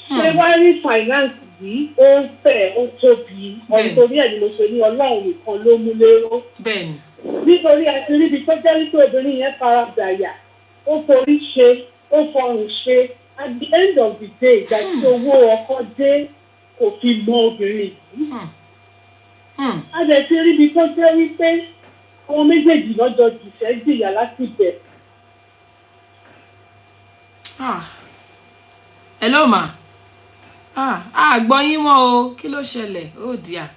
[SPEAKER 4] Ṣé wá rí finance yìí ó ń fẹ̀ ó tóbi? Nítorí ẹ̀ ni mo ṣe ní Ọlọ́run nìkan ló mú lérò. Nítorí àti níbi tó jẹ́ wípé obìnrin yẹn fara dàyà, ó forí ṣe, ó fọrùn ṣe. At the end of the day, ìgbà tí owó ọkọ dé kò fi mọ obìnrin yìí. A lè ti rí ibi tó jẹ́ wípé àwọn méjèèjì lọ́jọ́ jìṣẹ́ jìyà láti bẹ̀.
[SPEAKER 2] Hello ma. Gbọ́ yín mọ́ o, kí ló ṣẹlẹ̀? Oh dear.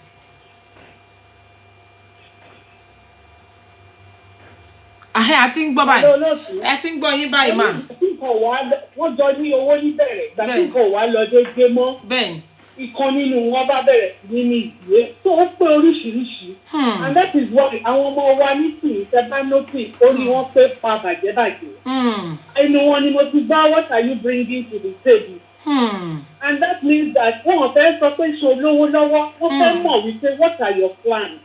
[SPEAKER 2] A ti ń gbọ́ báyìí. Ẹ ti ń gbọ́ yín báyìí mà.
[SPEAKER 4] Wọ́n jọ ní owó níbẹ̀rẹ̀, ìgbà tí nǹkan wà lọ déédéé mọ́.
[SPEAKER 2] Bẹ́ẹ̀ni.
[SPEAKER 4] ìkan nínú wọn bá bẹ̀rẹ̀ sí ní ìwé tó ó pé oríṣiríṣi. And that is why àwọn ọmọ wa nísìnyí tẹ́ bá notice orí wọn pé pa bàjẹ́bàjẹ́. Ẹnu wọn ni mo ti gbá what are you bringing to the table. And that means that wọ́n fẹ́ sọ pé ṣe olówó lọ́wọ́ wọ́n fẹ́ mọ̀ wípé what are your plans.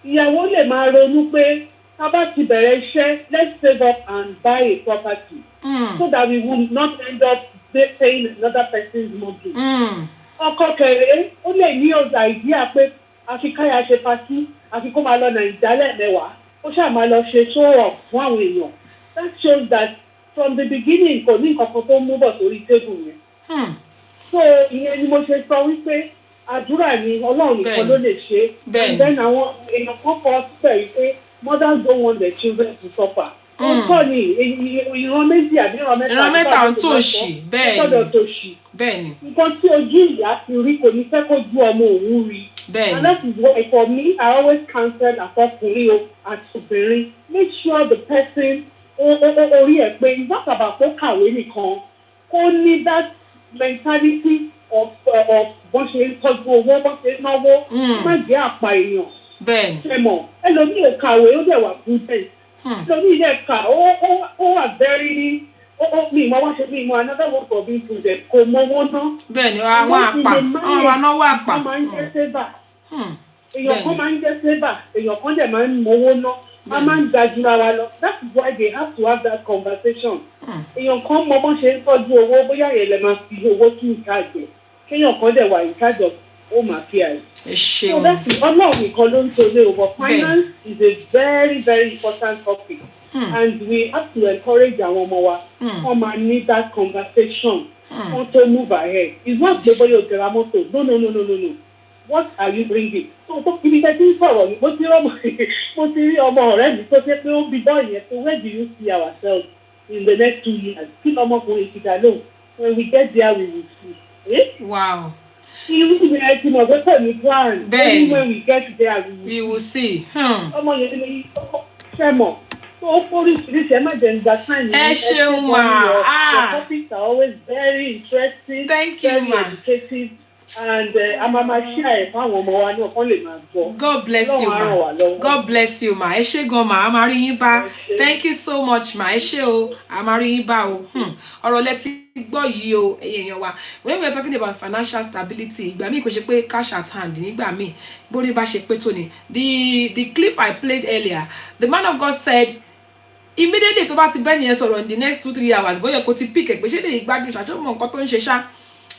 [SPEAKER 4] Ìyàwó lè máa ronú pé ká bá ti bẹ̀rẹ̀ iṣẹ́ let's save up and buy a property so that we will not end up paying another person's mortgage. Ọkọ kẹrẹ ó lè ní ọjà ìdíyà pé àfi káyà ṣe patí àfi kó máa lọ Nàìjíríà lẹ́ẹ̀mẹ́wàá ó ṣáà máa lọ ṣe show off fún àwọn èèyàn. That shows that from the beginning kò ní nǹkan kan tó mú bọ̀ sórí tébù yẹn. So ìyẹn ni mo ṣe sọ wípé àdúrà ni Ọlọ́run nìkan ló lè ṣe. And then àwọn èèyàn kan kọ síbẹ̀ wípé mothers don't want their children to suffer. Ọkọ ni ìran méjì àbí ìran mẹ́ta
[SPEAKER 2] ń tòṣì bẹ́ẹ̀ ni.
[SPEAKER 4] Nǹkan tí ojú ìyá ti rí kò ní fẹ́ kó ju ọmọ òun rí. And that is why for me I always counsel àtọkùnrin o àti obìnrin make sure the person orí ẹ̀ pé it's not about kó kàwé nìkan kó ní that mentality of bọ́n ṣe ń tọ́jú owó bọ́n ṣe ń náwó má jẹ́ àpá èèyàn. Ṣé mọ̀ ẹlòmíì ò kàwé ó dẹ̀ wà prudent. Ẹlòmíì dẹ̀ kà ó wà very mi ìmọ̀ wá ṣe mi ìmọ̀ another word for being prudent kò mọ owó ná.
[SPEAKER 2] Bẹ́ẹ̀ni àwọn àpà àwọn anáwó àpà.
[SPEAKER 4] Wọ́n máa ń jẹ́ sébà. Èèyàn kan máa ń jẹ́ sébà èèyàn kan dẹ̀ máa ń mọ owó ná. A máa ń gbajúra wa lọ. That is why they have to have that conversation. Èèyàn kan mọ bọ́n ṣe ń tọ́jú owó bóyá yẹn lè máa fi owó sí ìkájẹ. Kéèyàn kan dẹ̀ wà ìkájọ ó máa fi àyè. So that's it. Ọlọ́run nìkan ló ń tolé o, but finance is a very very important topic. And we have to encourage àwọn ọmọ wa. Wọ́n máa need that conversation. Wọ́n tó move ahead. It's not pé bóyá o tẹ̀ra mọ́tò. No. What are you bringing? So ibi tẹ́ ti ń sọ̀rọ̀ ni mo ti rí ọmọ ọ̀rẹ́ mi tó ṣe pé ó bí bọ́ọ̀ yẹn. So where do you see ourselves in the next 2 years? Kí ọmọkùnrin ti dà lóhùn. When we get there we will see.
[SPEAKER 2] Wow.
[SPEAKER 4] Irú ìgbìyànjú ti mọ̀ pé kò ní plan.
[SPEAKER 2] Bẹ́ẹ̀ni.
[SPEAKER 4] When we get there
[SPEAKER 2] we will see.
[SPEAKER 4] Ọmọ yẹn ni ṣẹ́ mọ̀. So oríṣiríṣi ẹ má jẹ́ nígbà time.
[SPEAKER 2] Ẹ ṣeun ma.
[SPEAKER 4] The topics are always very interesting.
[SPEAKER 2] Thank you ma.
[SPEAKER 4] Very educative. And I'm share fáwọn ọmọ wa náà kán lè máa gbọ́.
[SPEAKER 2] God bless you ma. God bless you ma. Ẹ ṣé gan ma. A máa rí yín bá. Thank you so much ma. Ẹ ṣé o. A máa rí yín bá o. Ọ̀rọ̀ lẹ ti gbọ́ yìí o èèyàn wa. When we are talking about financial stability, ìgbà míì kò ṣe pé cash at hand nígbà míì bórí bá ṣe pé tó ni. The clip I played earlier, the man of God said immediately tó bá ti bẹ́ẹ̀ yẹn sọ̀rọ̀ in the next 2-3 hours bóyá kò ti pick ẹ̀ pé ṣé lè gbádùn ṣàṣọ́mọ̀ nǹkan tó ń ṣe ṣá.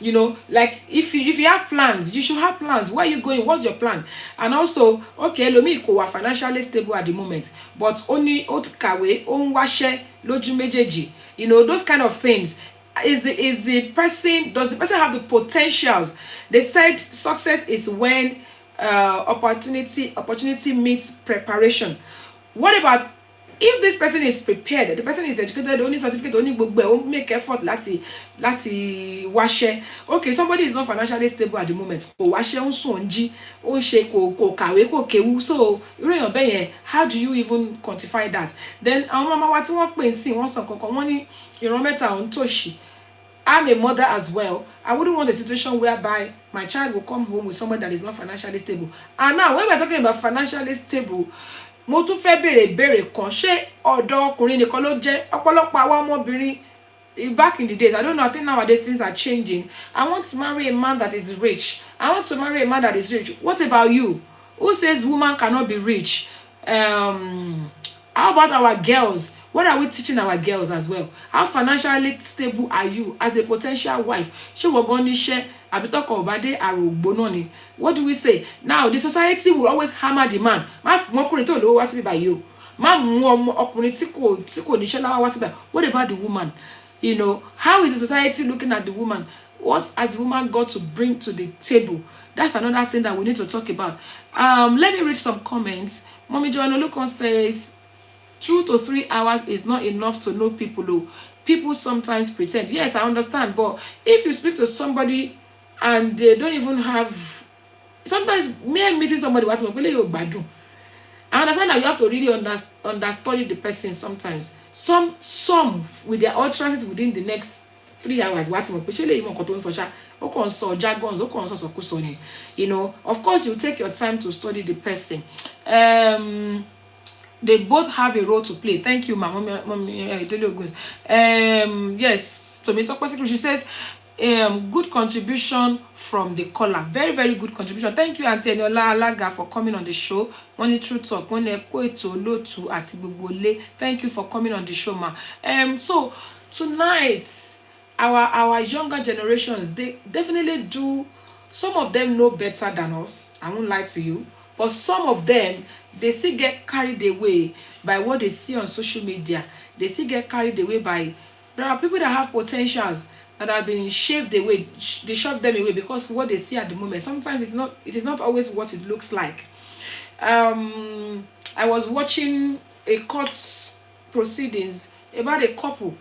[SPEAKER 2] You know, like if you have plans, you should have plans. Where are you going? What's your plan? And also, okay, lomi kò wà financially stable at the moment, but only ó kàwé, ó ń wáṣẹ́ lójú méjèèjì. You know, those kind of things. Does the person have the potentials? They said success is when opportunity meets preparation. What about if this person is prepared, the person is educated, only certificate, only gbogbo, ó make effort láti wáṣẹ́. Okay, somebody is not financially stable at the moment. Kò wáṣẹ́, ó ń sùn, ó ń jí, ó ń ṣe kò kàwé, kò kéwú. So, irú èèyàn bẹ́ẹ̀ yẹn, how do you even quantify that? Then àwọn mama wa tí wọ́n pè sí, wọ́n sọ kankan, wọ́n ní ìran mẹ́ta ò ń tòṣì. I'm a mother as well. I wouldn't want a situation whereby my child will come home with somebody that is not financially stable. And now, when we're talking about financially stable, mo tún fẹ́ béèrè kan, ṣé ọ̀dọ̀ ọkùnrin nìkan ló jẹ́? Ọ̀pọ̀lọpọ̀ àwọn ọmọbìnrin back in the days, I don't know, I think nowadays things are changing. I want to marry a man that is rich. I want to marry a man that is rich. What about you? Who says woman cannot be rich? How about our girls? What are we teaching our girls as well? How financially stable are you as a potential wife? Ṣé wọ́n gan níṣẹ́ àbí tọkọ ọba dé àrògbó náà ni? What do we say? Now, the society will always hammer the man. Má fún ọkùnrin tó lówó wá síbí báyìí o. Má mú ọkùnrin tí kò níṣẹ́ láwá wá síbí báyìí. What about the woman? You know, how is the society looking at the woman? What has the woman got to bring to the table? That's another thing that we need to talk about. Let me read some comments. Mommy Joanna Olukon says, 2 to 3 hours is not enough to know people. Though. People sometimes pretend. Yes, I understand. But if you speak to somebody and they don't even have... Sometimes mere meeting somebody, I understand that you have to really understudy the person sometimes. Some with their utterances within the next 3 hours wá ti mọ̀ pé ṣé lè mọ̀ nǹkan tó ń sọ ṣá ó kàn ń sọ jargons ó kàn ń sọ̀sọ̀kúsọ ni you know. Of course you take your time to study the person. They both have a role to play. Thank you, mommy. Yes, Tomitope Secretary, she says, good contribution from the caller. Very, very good contribution. Thank you, Auntie Eniola Alaga, for coming on the show. Money True Talk. Thank you for coming on the show, ma. So tonight, our younger generations, they definitely do. Some of them know better than us. I won't lie to you. But some of them, they still get carried away by what they see on social media. They still get carried away by, there are people that have potentials that have been shaved away. They shove them away because what they see at the moment. Sometimes it is not always what it looks like. I was watching a court proceedings about a couple.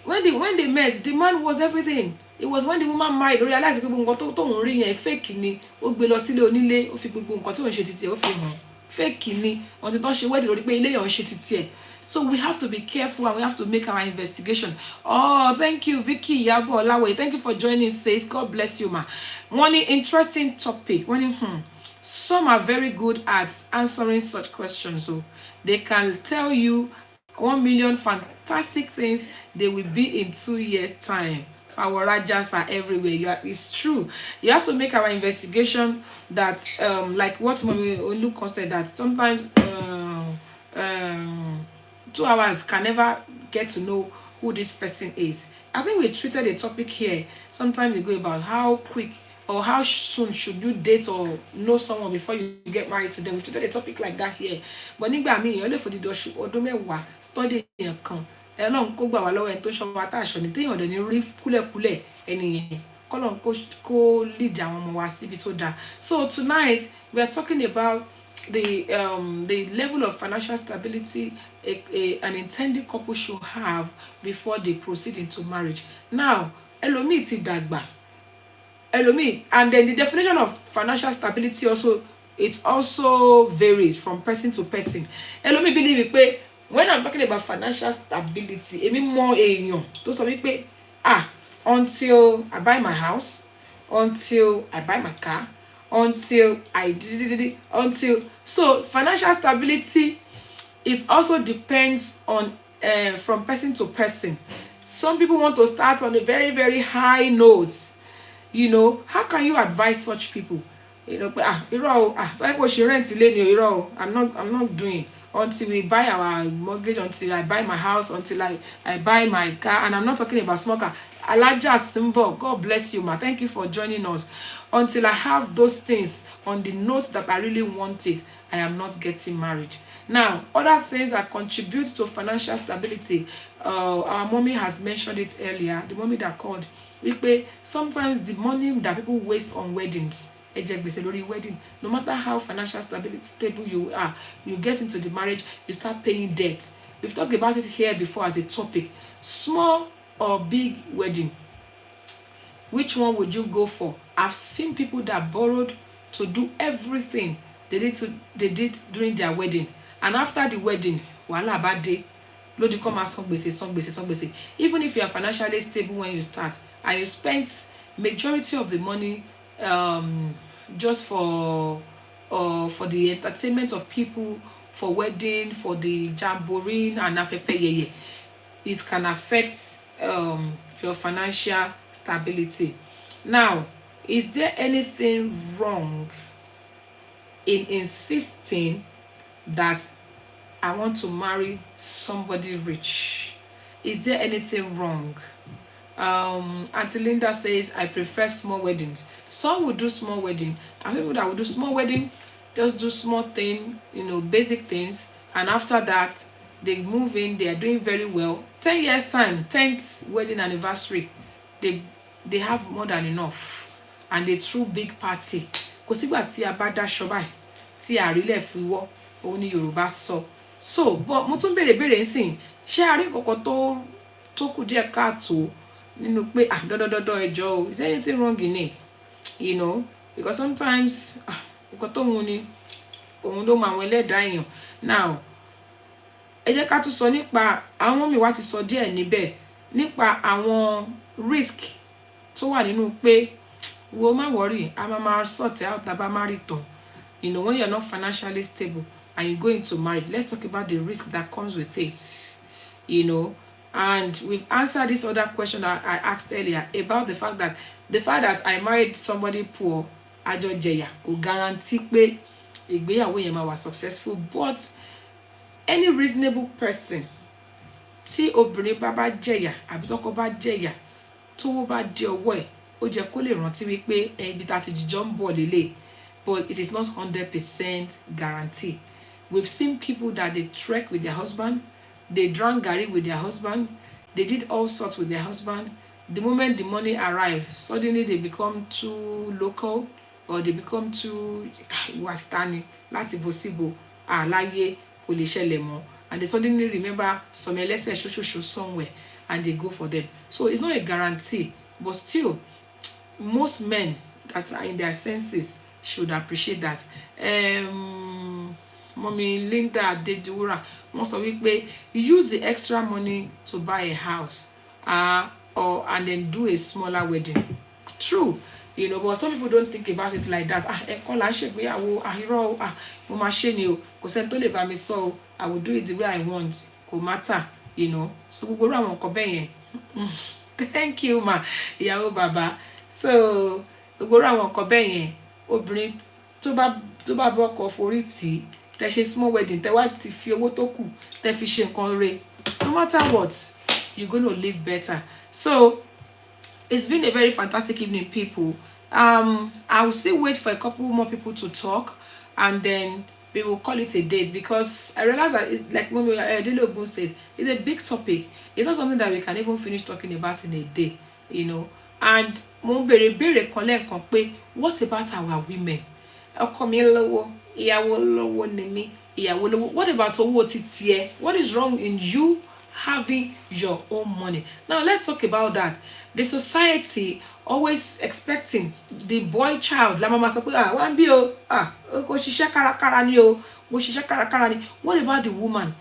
[SPEAKER 2] When they met, the man was everything. It was when the woman married, realized pé gbogbo nǹkan tó ń rí yẹn fake ni, ó gbé lọ sílé onílé, ó fi gbogbo nǹkan tí ó ń ṣe títí ẹ̀ ó fi hàn. Fake ni, until don't ṣe wedding lórí pé ilé yẹn ń ṣe títí ẹ̀. So we have to be careful and we have to make our investigation. Oh, thank you, Vicky Yabo Olawe. Thank you for joining, says. God bless you, ma. One interesting topic. Some are very good at answering such questions. So they can tell you 1 million fantastic things they will be in 2 years' time. Our rajas are everywhere. It's true. You have to make our investigation that, like what Mommy Oluko said, that sometimes 2 hours can never get to know who this person is. I think we treated a topic here sometimes ago about how quick or how soon should you date or know someone before you get married to them. We treated a topic like that here. But nígbà míì only for the ọdún mẹ́wàá study kan. Ọlọ́run kó gbà wá lọ́wọ́ ẹni tó ṣọ́ wa tá aṣọ ní téèyàn dẹ̀ ní rí kúlẹ̀kúlẹ̀ ẹni yẹn kọ́lọ́run kó lead àwọn ọmọ wa síbi tó dáa. So tonight we are talking about the level of financial stability an intended couple should have before they proceed into marriage. Now, ẹlòmíì ti dàgbà. Ẹlòmíì, and then the definition of financial stability also varies from person to person. Ẹlòmíì believe pé when I'm talking about financial stability, èmi mọ èèyàn tó sọ wípé until I buy my house, until I buy my car, until so financial stability, it also depends on from person to person. Some people want to start on a very, very high note. You know, how can you advise such people? You know, like what she rent I'm not doing until we buy our mortgage, until I buy my house, until I buy my car. And I'm not talking about small car. Alaja Simbo, God bless you, ma. Thank you for joining us. Until I have those things on the note that I really want it, I am not getting married. Now, other things that contribute to financial stability, our mommy has mentioned it earlier, the mommy that called. Sometimes the money that people waste on weddings, wedding, no matter how financial stable you are, you get into the marriage, you start paying debt. We've talked about it here before as a topic. Small or big wedding, which one would you go for? I've seen people that borrowed to do everything they did during their wedding, and after the wedding, wàhálà bá dé, lódì come and san gbèsè. Even if you are financially stable when you start, and you spent majority of the money just for the entertainment of people, for wedding, for the jamboree and afefe yeye, it can affect your financial stability. Now, is there anything wrong in insisting that I want to marry somebody rich? Is there anything wrong? Auntie Linda says, I prefer small weddings. Some will do small wedding, and people that will do small wedding just do small thing, basic things, and after that they move in, they are doing very well. 10 years time, 10th wedding anniversary, they have more than enough, and they throw big party. Kò sígbà tí a bá dáṣọ báyìí tí a rí lẹ̀ fi wọ́, òun ni Yorùbá sọ. So, but mo tún béèrè nsìn, ṣé a rí nǹkan tó kù díẹ̀ káàtó nínú pé dọ́dọ́dọ́dọ́ ẹjọ́ o, is there anything wrong in it? Because sometimes nǹkan tó wù ni òun ló mọ àwọn ẹlẹ́dàá èèyàn. Now, ẹ jẹ́ ká tún sọ nípa àwọn mi wá ti sọ díẹ̀ níbẹ̀ nípa àwọn risk tó wà nínú pé wo má worry a máa sort out tá bá marry tán. You know, when you're not financially stable and you go into marriage, let's talk about the risk that comes with it. You know, and we've answered this other question that I asked earlier about the fact that I married somebody poor, àjọ jẹyà, kò guarantee pé ìgbéyàwó yẹn máa wà successful. But any reasonable person tí obìnrin bá jẹyà àbí tọkọ bá jẹyà tówó bá di ọwọ́ ẹ̀, ó jẹ́ kó lè rántí wípé ibi tá ti jìjọ ń bọ̀ lélẹ̀. But it is not 100% guarantee. We've seen people that they trek with their husband, they drank garri with their husband, they did all sorts with their husband. The moment the money arrives, suddenly they become too local, or they become too wastani, láti bosibo, láyé kò lè ṣẹlẹ̀ mọ́, and they suddenly remember some ẹlẹ́ṣẹ̀ ṣoṣoṣo somewhere and they go for them. So it's not a guarantee, but still, most men that are in their senses should appreciate that. Mommy Linda Adediwura wọ́n sọ wípé use the extra money to buy a house and then do a smaller wedding. True, you know, but some people don't think about it like that. Ẹ̀kọ́ là ń ṣègbéyàwó, irọ́ mo máa ṣe ni o, kò sẹ́ni tó lè bá mi sọ o, I will do it the way I want, kò matter, you know. So gbogbo irú àwọn nǹkan bẹ́ẹ̀ yẹn. Thank you ma, ìyàwó bàbá. So gbogbo irú àwọn nǹkan bẹ́ẹ̀ yẹn, obìnrin tó bá bọ́kọ forí tì, tẹ́ ṣe small wedding, tẹ́ wá ti fi owó tó kù, tẹ́ fi ṣe nǹkan rẹ̀, no matter what, you're going to live better. So it's been a very fantastic evening, people. I will still wait for a couple more people to talk, and then we will call it a date, because I realize that it's like when Dilogun says, it's a big topic. It's not something that we can even finish talking about in a day, you know. And mo bèrè kan lẹ́ẹ̀kan pé, what about our women? Ọkọ mi lówó, ìyàwó lówó ni mí, ìyàwó lówó. What about owó títí ẹ? What is wrong in you having your own money? Now let's talk about that. The society always expecting the boy child. La mama sọ pé wá bí o, kò ṣiṣẹ́ kárakára ni o, kò ṣiṣẹ́ kárakára ni. What about the woman?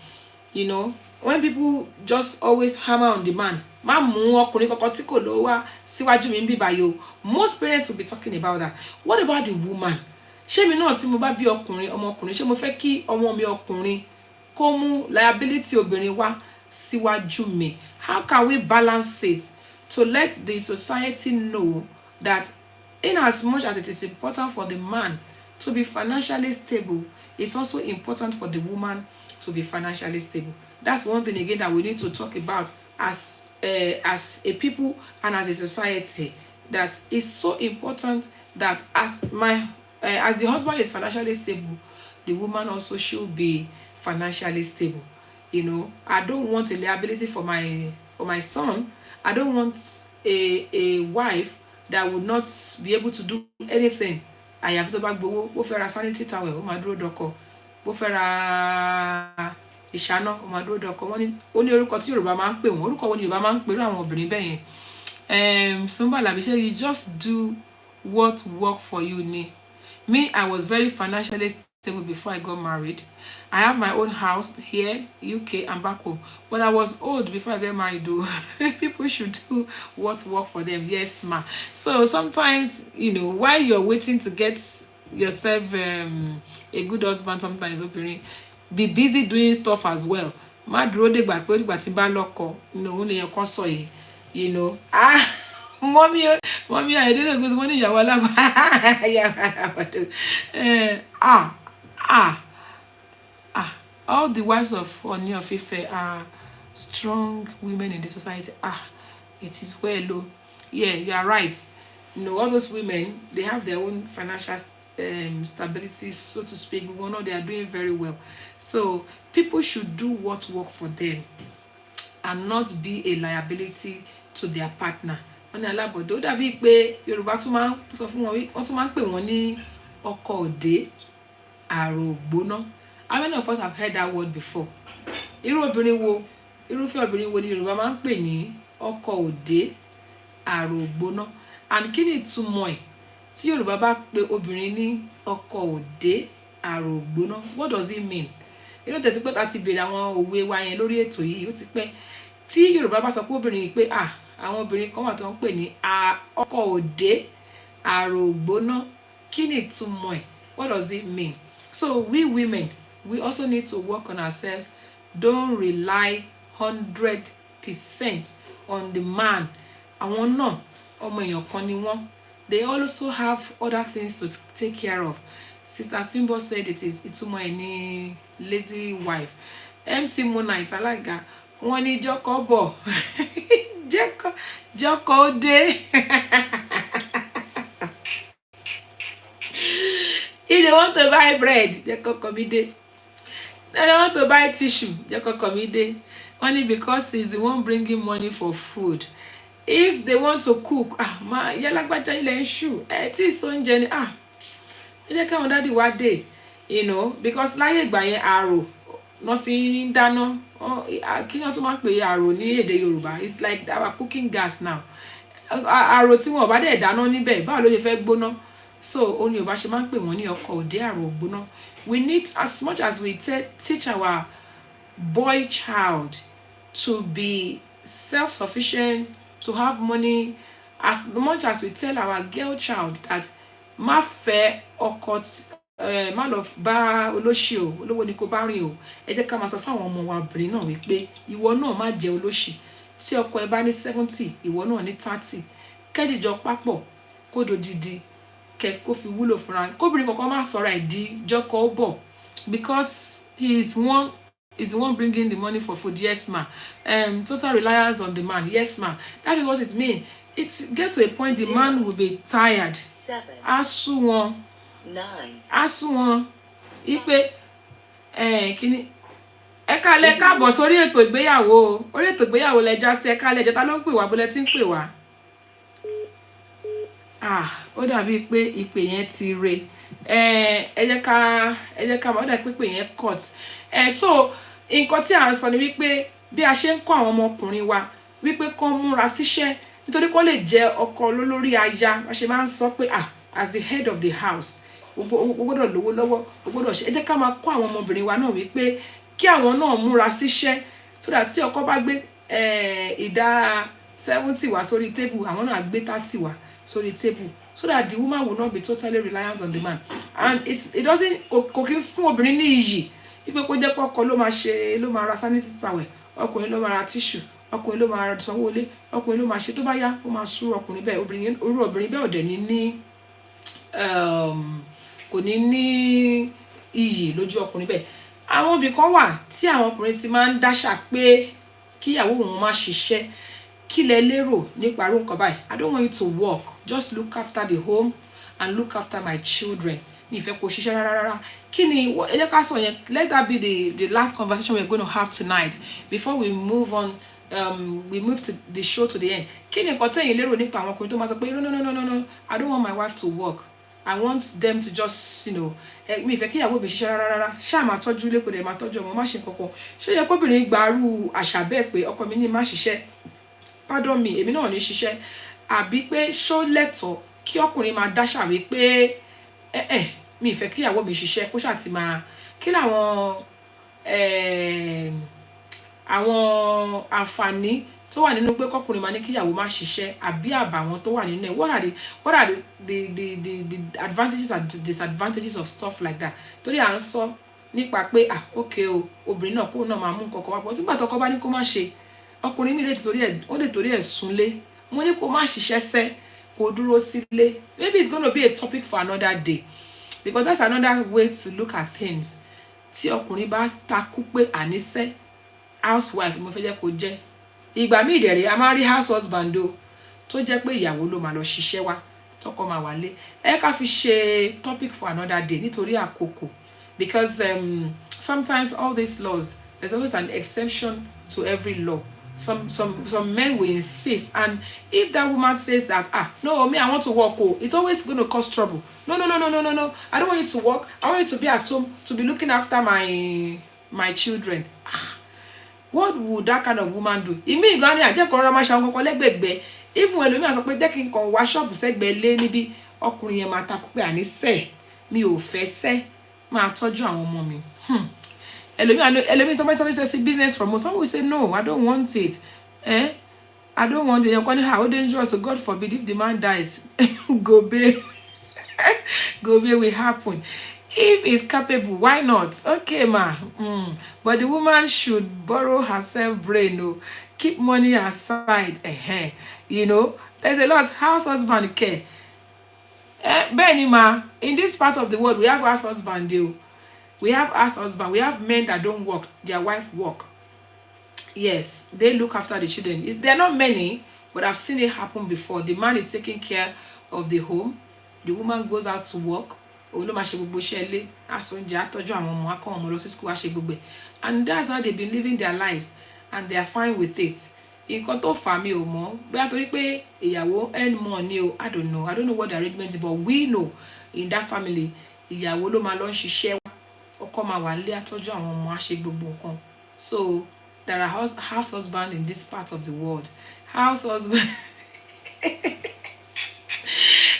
[SPEAKER 2] You know, when people just always hammer on the man, má mú ọkùnrin kankan tí kò lówó wá síwájú mi bí báyìí. Most parents will be talking about that. What about the woman? Ṣé mi náà tí mo bá bí ọkùnrin, ọmọ ọkùnrin, ṣé mo fẹ́ kí ọmọ mi ọkùnrin kó mú liability obìnrin wá síwájú mi? How can we balance it to let the society know that in as much as it is important for the man to be financially stable, it's also important for the woman to be financially stable? That's one thing again that we need to talk about as a people and as a society. That is so important that as the husband is financially stable, the woman also should be financially stable. You know, I don't want a liability for my son. I don't want a wife that would not be able to do anything. I have to back bó fẹ́ ra sanitary towel, ó máa dúró dọkọ. Bó fẹ́ ra ìṣáná, ó máa dúró dọkọ. Wọ́n ní ó ní orúkọ tí Yorùbá máa ń pè wọ́n. Orúkọ wo ni Yorùbá máa ń pè àwọn obìnrin bẹ́ẹ̀ yẹn? Sumba Labi said, you just do what work for you ni. Me, I was very financially stable before I got married. I have my own house here, UK, and back home. But I was old before I got married, though. People should do what work for them. Yes, ma. So sometimes, you know, while you're waiting to get yourself a good husband, sometimes, be busy doing stuff as well. Ma dúró dé gbà pé nígbà tí bá lọ́kọ, no, ní ẹ̀kan sọ yìí, you know. Mommy, I didn't go to money. All the wives of Ooni of Ife are strong women in the society. It is well low. Yeah, you are right. You know, all those women, they have their own financial stability, so to speak. We know they are doing very well. So people should do what work for them and not be a liability to their partner. Wọ́n ní alábọ̀dé, ó dàbí pé Yorùbá tún máa ń sọ fún wọn, wọ́n tún máa ń pè wọ́n ní ọkọ òde àrò ògbóná. How many of us have heard that word before? Irúfẹ́ obìnrin wo ni Yorùbá máa ń pè ní ọkọ òde àrò ògbóná? And kí ni ìtumọ̀ ẹ̀ tí Yorùbá bá pe obìnrin ní ọkọ òde àrò ògbóná? What does it mean? You know, tẹ̀tí pé láti bèrè àwọn òwe wa yẹn lórí ètò yìí, ó ti pẹ́. tí Yorùbá bá sọ pé obìnrin pé àwọn obìnrin kan wà tó ń pè ní ọkọ òde àrò ògbóná, kí ni ìtumọ̀ ẹ̀? What does it mean? So we women, we also need to work on ourselves. Don't rely 100% on the man. Àwọn náà ọmọ èèyàn kan ni wọ́n. They also have other things to take care of. Sister Simbo said it is ìtumọ̀ ẹ̀ ní lazy wife. MC Monite alága wọ́n ní jọ́kọ́ bọ̀ jọ́kọ́ dé. If they want to buy bread, jọ́kọ́ kọ́mí dé. If they want to buy tissue, jọ́kọ́ kọ́mí dé. Only because he's the one bringing money for food. If they want to cook, yálàgbájá ilẹ̀ ń ṣù, tí ìsọ̀njẹ ni, ẹ jẹ́ káwọn dádì wá dé, you know, because láyé ìgbà yẹn àrò wọ́n fi ń dáná, kí wọ́n tún máa ń pè àrò ní èdè Yorùbá. It's like our cooking gas now. Àrò tí wọn ò bá dẹ̀ dáná níbẹ̀, báwo ló ṣe fẹ́ gbóná? So ó ní Yorùbá ṣe máa ń pè wọ́n ní ọkọ òde àrò ògbóná. We need, as much as we teach our boy child to be self-sufficient, to have money, as much as we tell our girl child that má fẹ́ ọkọ má lọ bá olóṣì o, olówó ni kò bá rìn o, ẹ jẹ́ ká máa sọ fáwọn ọmọ wa obìnrin náà wípé ìwọ náà má jẹ́ olóṣì. Tí ọkọ ẹ bá ní 70, ìwọ náà ní 30, kẹ́dìjọ papọ̀ kó dodidi kó fi wúlò fúnra. Kóbìnrin kankan má sọ̀rọ̀ ẹ̀ di jọ́kọ́ ó bọ̀, because he is the one bringing the money for food. Yes ma. Total reliance on the man. Yes ma. That is what it means. It get to a point the man will be tired.
[SPEAKER 5] 7,
[SPEAKER 2] Asu wọn
[SPEAKER 5] 9,
[SPEAKER 2] ipe kíni ẹ kálẹ́ káàbọ̀ sórí ètò ìgbéyàwó. Orí ètò ìgbéyàwó lẹ já sí. Ẹ kálẹ́ jẹta ló ń pè wá, bólẹ tí ń pè wá. Ó dàbí pé ìpè yẹn ti re. Ẹ jẹ́ ká ó dàbí pé ìpè yẹn cut. So nǹkan tí à ń sọ ni wípé bí a ṣe ń kọ́ àwọn ọmọkùnrin wa wípé kán múra síṣẹ́ nítorí kó lè jẹ́ ọkọ lórí aya. A ṣe máa ń sọ pé as the head of the house o gbọ́dọ̀ lówó lọ́wọ́, o gbọ́dọ̀ ṣe. Ẹ jẹ́ ká máa kọ́ àwọn ọmọbìnrin wa náà wípé kí àwọn náà múra síṣẹ́, so that tí ọkọ bá gbé ìdá 70 wá sórí table, àwọn náà gbé 30 wá sórí table, so that the woman will not be totally reliant on the man. And it doesn't kò kí ń fún obìnrin ní iyì ipe kó jẹ́ pé ọkọ ló máa ra sanity towel, ọkùnrin ló máa ra tissue, ọkùnrin ló máa sanwó ilé, ọkùnrin ló máa ṣe. Tó bá yá ó máa sú ọkùnrin bẹ́ẹ̀. Obìnrin bẹ́ẹ̀ ò dẹ̀ ní kò ní ní iyì lójú ọkùnrin bẹ́ẹ̀. Àwọn ibì kan wà tí àwọn ọkùnrin ti máa ń dáṣà pé kíyàwó wọn má ṣiṣẹ́. Kí lẹ lérò nípa irú nǹkan báyìí? I don't want you to work, just look after the home and look after my children. Mi fẹ́ kó ṣiṣẹ́ rárá. Kí ni ẹ jẹ́ ká sọ yẹn? Let that be the last conversation we're going to have tonight before we move on. We move to the show to the end. Kí ni nǹkan tẹ́yin lérò nípa àwọn ọkùnrin tó máa sọ pé no, I don't want my wife to work. I want them to just, mi fẹ́ kí ìyàwó mi ṣiṣẹ́ rárá. Ṣáà máa tọ́jú ilé, kó dẹ̀ máa tọ́jú ọmọ, má ṣe nǹkan kan. Ṣé ó yẹ kóbìnrin gbarú àṣà bẹ́ẹ̀ pé ọkọ mi ní má ṣiṣẹ́? Pardon me, èmi náà ní ṣiṣẹ́. Àbí pé ṣó lẹ́tọ̀ọ́ kí ọkùnrin máa dáṣà wípé mi fẹ́ kí ìyàwó mi ṣiṣẹ́, kó ṣáà ti máa kí làwọn àwọn àǹfààní tó wà nínú pé kọkùnrin máa ní kí ìyàwó má ṣiṣẹ́, àbí àbàwọn tó wà nínú ẹ̀? What are the advantages and disadvantages of stuff like that? Torí à ń sọ nípa pé okay o, obìnrin náà kó náà máa mú nǹkan kan wá pọ̀. Nígbà tó kọ́ bá ní kó má ṣe, ọkùnrin mi lè torí ẹ̀ súnlé. Mo ní kó má ṣiṣẹ́ sẹ́, kó dúró sílé. Maybe it's going to be a topic for another day, because that's another way to look at things. Tí ọkùnrin bá takú pé àníṣẹ́ housewife mo fẹ́ jẹ́ kó jẹ́. Ìgbà míì dẹ̀rẹ̀ a máa rí house husband o tó jẹ́ pé ìyàwó ló máa lọ ṣiṣẹ́ wá, tọkọ máa wálé. Ẹ ká fi ṣe topic for another day nítorí àkókò, because sometimes all these laws, there's always an exception to every law. Some men will insist, and if that woman says that no, me I want to work, it's always going to cause trouble. No, I don't want you to work. I want you to be at home, to be looking after my children. What would that kind of woman do? Imi igani aje ko ra ma sha nǹkan lẹ́gbẹ̀gbẹ́. Even when me sọ pé jẹ́ kí n kan wá shop sẹ́gbẹ̀ lé níbí, ọkùnrin yẹn máa takú pé àní ṣe mi ò fẹ́ ṣe máa tọ́jú àwọn ọmọ mi. Somebody says business from us. Some will say, no, I don't want it. I don't want it. You're calling how dangerous. So God forbid if the man dies, go be will happen. If he's capable, why not? Okay, ma. But the woman should borrow herself brain, no, keep money aside. You know, there's a lot. House husband care. Benny, ma, in this part of the world, we have house husband deal. We have house husband. We have men that don't work. Their wife work. Yes, they look after the children. They're not many, but I've seen it happen before. The man is taking care of the home. The woman goes out to work. And that's how they've been living their lives, and they are fine with it. Nǹkan tó fà mí ò mọ̀ bóyá torí pé ìyàwó earn money o, I don't know what the arrangement is, but we know in that family ìyàwó ló máa lọ ń ṣiṣẹ́, ọkọ máa wà nílé àtọ́jú àwọn ọmọ, á ṣe gbogbo nǹkan. So there are house husband in this part of the world. House husband.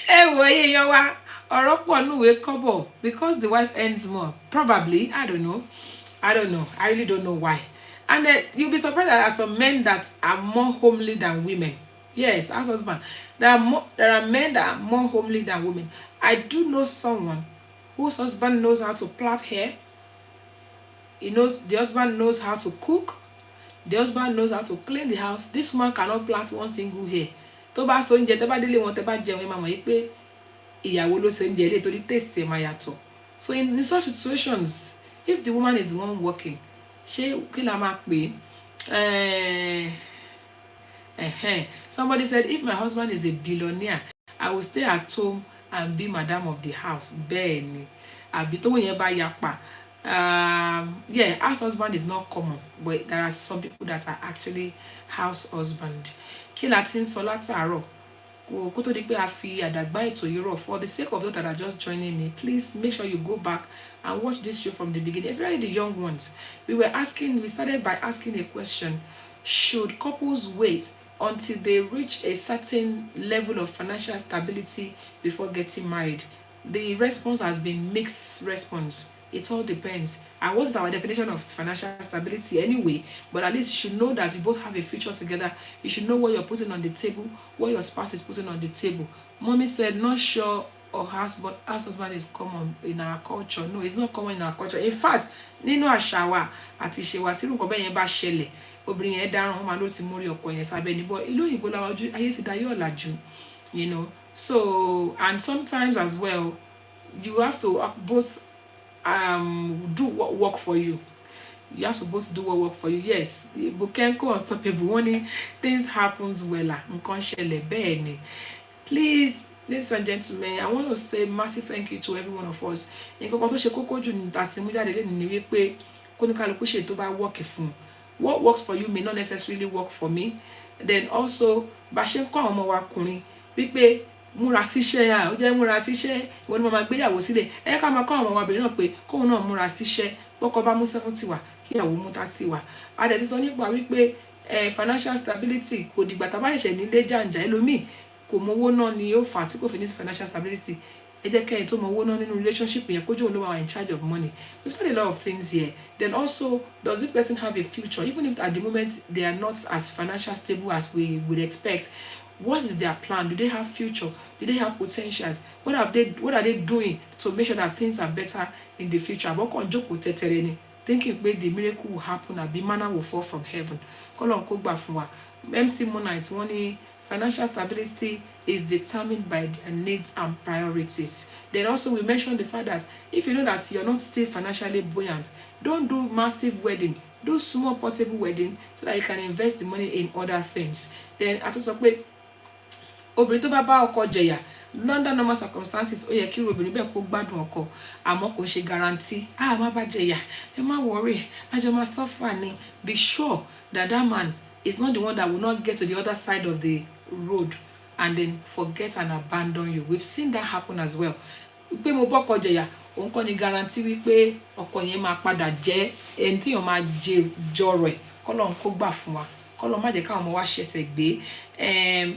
[SPEAKER 2] Èèyàn wa ọ̀rọ̀ pọ̀ núwèé kọ́bọ̀ because the wife earns more. Probably, I don't know. I really don't know why. And you'll be surprised that there are some men that are more homely than women. Yes, as husband. There are men that are more homely than women. I do know someone whose husband knows how to plait hair. The husband knows how to cook. The husband knows how to clean the house. This woman cannot plait one single hair. Tó bá so oúnjẹ, tó bá délé wọn, tó bá jẹun, ẹ máa mọ̀ pé ìyàwó ló ṣe oúnjẹ ilé torí taste ẹ̀ máa yàtọ̀. So in such situations, if the woman is the one working, ṣé kí la máa pè é? Somebody said, if my husband is a billionaire, I will stay at home and be madam of the house. Bẹ́ẹ̀ ni, àbí tó yẹn bá yapa. Yeah, house husband is not common, but there are some people that are actually house husband. Kí la ti ń sọ látàárọ̀ kó tó di pé a fi àdàgbà ètò yìí rọ̀. For the sake of those that are just joining me, please make sure you go back and watch this show from the beginning, especially the young ones. We started by asking a question: should couples wait until they reach a certain level of financial stability before getting married? The response has been mixed response. It all depends. And what is our definition of financial stability anyway? But at least you should know that you both have a future together. You should know what you're putting on the table, what your spouse is putting on the table. Mommy said, not sure or house husband is common in our culture. No, it's not common in our culture. In fact, nínú àṣà wa àti ìṣe wa tí nǹkan bẹ́ẹ̀ yẹn bá ṣẹlẹ̀, obìnrin yẹn dáràn, ó máa ló ti mórí ọkọ yẹn sábẹ́ ni. But ìlú òyìnbó la ojú ayé ti dayé ọ̀làjú, you know. So, and sometimes as well, you have to both do what work for you. You have to both do what work for you. Yes, Bukenko unstoppable. When things happens well, please, ladies and gentlemen, I want to say massive thank you to every one of us. What works for you may not necessarily work for me. Then also, múra síṣẹ́ ó jẹ́ múra síṣẹ́ ìwọ ni mo máa gbéyàwó sílẹ̀ ká máa kọ́ àwọn ọmọbìnrin náà pé kóun náà múra síṣẹ́ bọ́kọ bá mú 70 wá kíyàwó mú 30 wá. A dẹ̀ ti sọ nípa wípé financial stability kò dìgbà tá a bá ṣẹ̀ṣẹ̀ nílé jàǹjà ẹlòmíì kò mówó náà ni ó fà á tí kò fi ní financial stability. Ẹ jẹ́ kẹ́yìn tó mówó náà nínú relationship yẹn kójú òun ló wà in charge of money. We've done a lot of things here. Then also, does this person have a future? Even if at the moment they are not as financial stable as we would expect, what is their plan? Do they have future? Do they have potentials? What are they doing to make sure that things are better in the future? Thinking maybe the miracle will happen and the manna will fall from heaven. MC Monite, one financial stability is determined by their needs and priorities. Then also we mentioned the fact that if you know that you're not still financially buoyant, don't do massive wedding. Do small portable wedding so that you can invest the money in other things. Then as also obìnrin tó bá bá ọkọ jẹyà under normal circumstances ó yẹ kí obìnrin bẹ́ẹ̀ kó gbádùn ọkọ, àmọ́ kò ṣe guarantee má bá jẹyà ẹ má worry àjọ máa suffer ni. Be sure that man is not the one that will not get to the other side of the road and then forget and abandon you. We've seen that happen as well. Pé mo bọ́kọ jẹyà òun kọ́ ni guarantee wípé ọkọ yẹn máa padà jẹ́ ẹni tí yóò máa jọrọ̀ ẹ̀. Kọ́lọ́run kó gbà fún wa.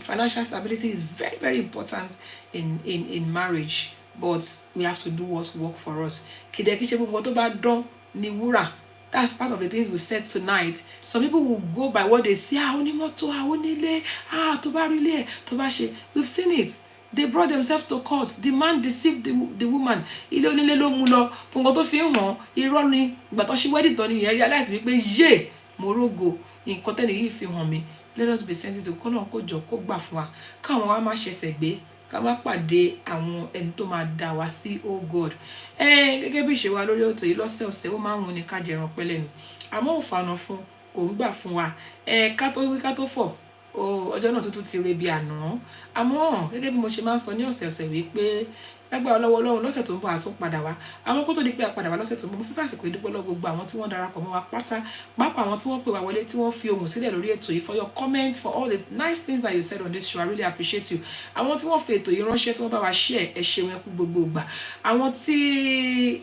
[SPEAKER 2] Financial stability is very, very important in marriage, but we have to do what work for us. Kìdẹ̀ kí ṣe gbogbo tó bá dán ni wúrà That's part of the things we've said tonight. Some people will go by what they see. Onímọ́tò, onílé, tó bá rí ilé, tó bá ṣe. We've seen it. They brought themselves to court. The man deceived the woman. Ilé onílé ló mú lọ. Fún nǹkan tó fi ń hàn, irọ́ ni. Ìgbà tó ṣe wedding tán ni ìyẹn realize wípé yé mo rógo. Nǹkan tẹ́ni yìí fi hàn mi. Let us be sensitive. Kọ́ náà kó jọ kó gbà fún wa. Káwọn wa má ṣẹ̀ṣẹ̀ gbé. Ká má pàdé àwọn ẹni tó máa dà wá sí oh God. Gẹ́gẹ́ bí ìṣe wa lórí ètò yìí lọ́sẹ̀ọ̀sẹ̀ ó máa ń wù ní ká jẹran pẹ́lẹ́ ni. Àmọ́ ò fànà fún kò ń gbà fún wa. Ká tó wí ká tó fọ̀. Ọjọ́ náà tuntun ti re bí àná. Àmọ́ gẹ́gẹ́ bí mo ṣe máa ń sọ ní ọ̀sẹ̀ọ̀sẹ̀ wípé lágbára lọ́wọ́ Ọlọ́run lọ́sẹ̀ tó ń bọ̀ àtún padà wá. Àwọn kó tó di pé a padà wá lọ́sẹ̀ tó ń bọ̀ mo fífà àsìkò ìdúpẹ́ lọ gbogbo àwọn tí wọ́n darapọ̀ mọ́ wa pátá pàápàá àwọn tí wọ́n pè wá wọlé tí wọ́n fi ohùn sílẹ̀ lórí ètò yìí for your comments, for all the nice things that you said on this show. I really appreciate you. Àwọn tí wọ́n fi ètò yìí ránṣẹ́ tí wọ́n bá wa share ẹ ṣeun ẹ kú gbogbo ìgbà. Àwọn tí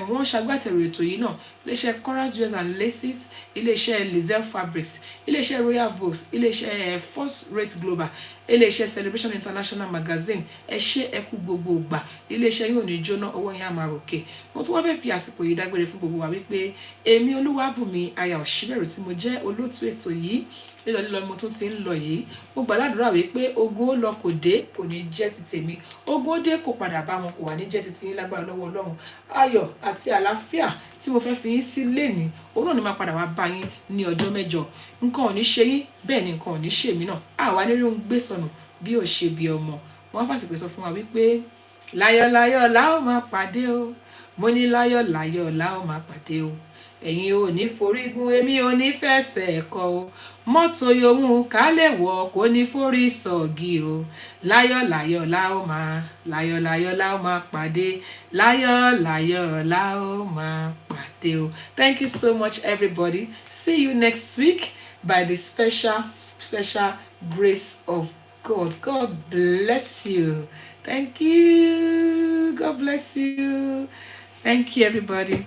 [SPEAKER 2] wọ́n ṣagbátẹrù ètò yìí náà iléeṣẹ́ Chorus Jewels and Laces, iléeṣẹ́ Lizelle Fabrics, iléeṣẹ́ Royal Vogues, iléeṣẹ́ First Rate Global, iléeṣẹ́ Celebration International Magazine, ẹ ṣé ẹ kú gbogbo ìgbà. Iléeṣẹ́ yóò ní jóná ọwọ́ yín á máa ròkè. Mo tún wá fẹ́ fi àsìkò yìí dágbére fún gbogbo wa wípé èmi Olúwabùnmi aya Òṣìbẹ̀rù tí mo jẹ́ olóòtú ètò yìí lílọ mo tún ti ń lọ yìí. Mo gbàdúrà wípé ogun ó lọ kò dé kò ní jẹ́ ti tèmi. Ogun ó dé kò padà bá wọn kò wà ní jẹ́ ti tiyín lágbára lọ́wọ́ Ọlọ́run. Ayọ̀ àti àlàáfíà tí mo fẹ́ fi yín sí lénìí òun náà ni máa padà wá bá yín ní ọjọ́ mẹ́jọ. Nǹkan ò ní ṣe yín bẹ́ẹ̀ ni nǹkan ò ní ṣe mí náà. Àwa nílé ń gbé sọnù bí ò ṣe bí ọmọ. Wọ́n fàsìkò sọ fún wa wípé láyọ̀ la ó máa pàdé o. Mo ní láyọ̀ la ó máa pàdé o. Ẹ̀yin ò ní forí gun èmi ò ní fẹsẹ̀ kọ o. Mọ́tò yòówù ká lè wọ̀ kó ní forí sọ̀gì o. Láyọ̀ la ó máa pàdé. Láyọ̀ la ó máa pàdé o. Thank you so much everybody. See you next week by the special grace of God. God bless you. Thank you. God bless you. Thank you everybody.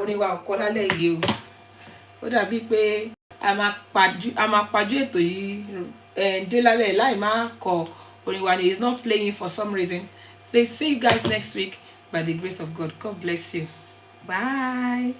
[SPEAKER 2] Oníwà ọkọ lálẹ́ yìí o. Ó dàbí pé a máa pajú ètò yìí dé lálẹ́ láì máa kọ orin wa ni is not playing for some reason. Please see you guys next week by the grace of God. God bless you. Bye.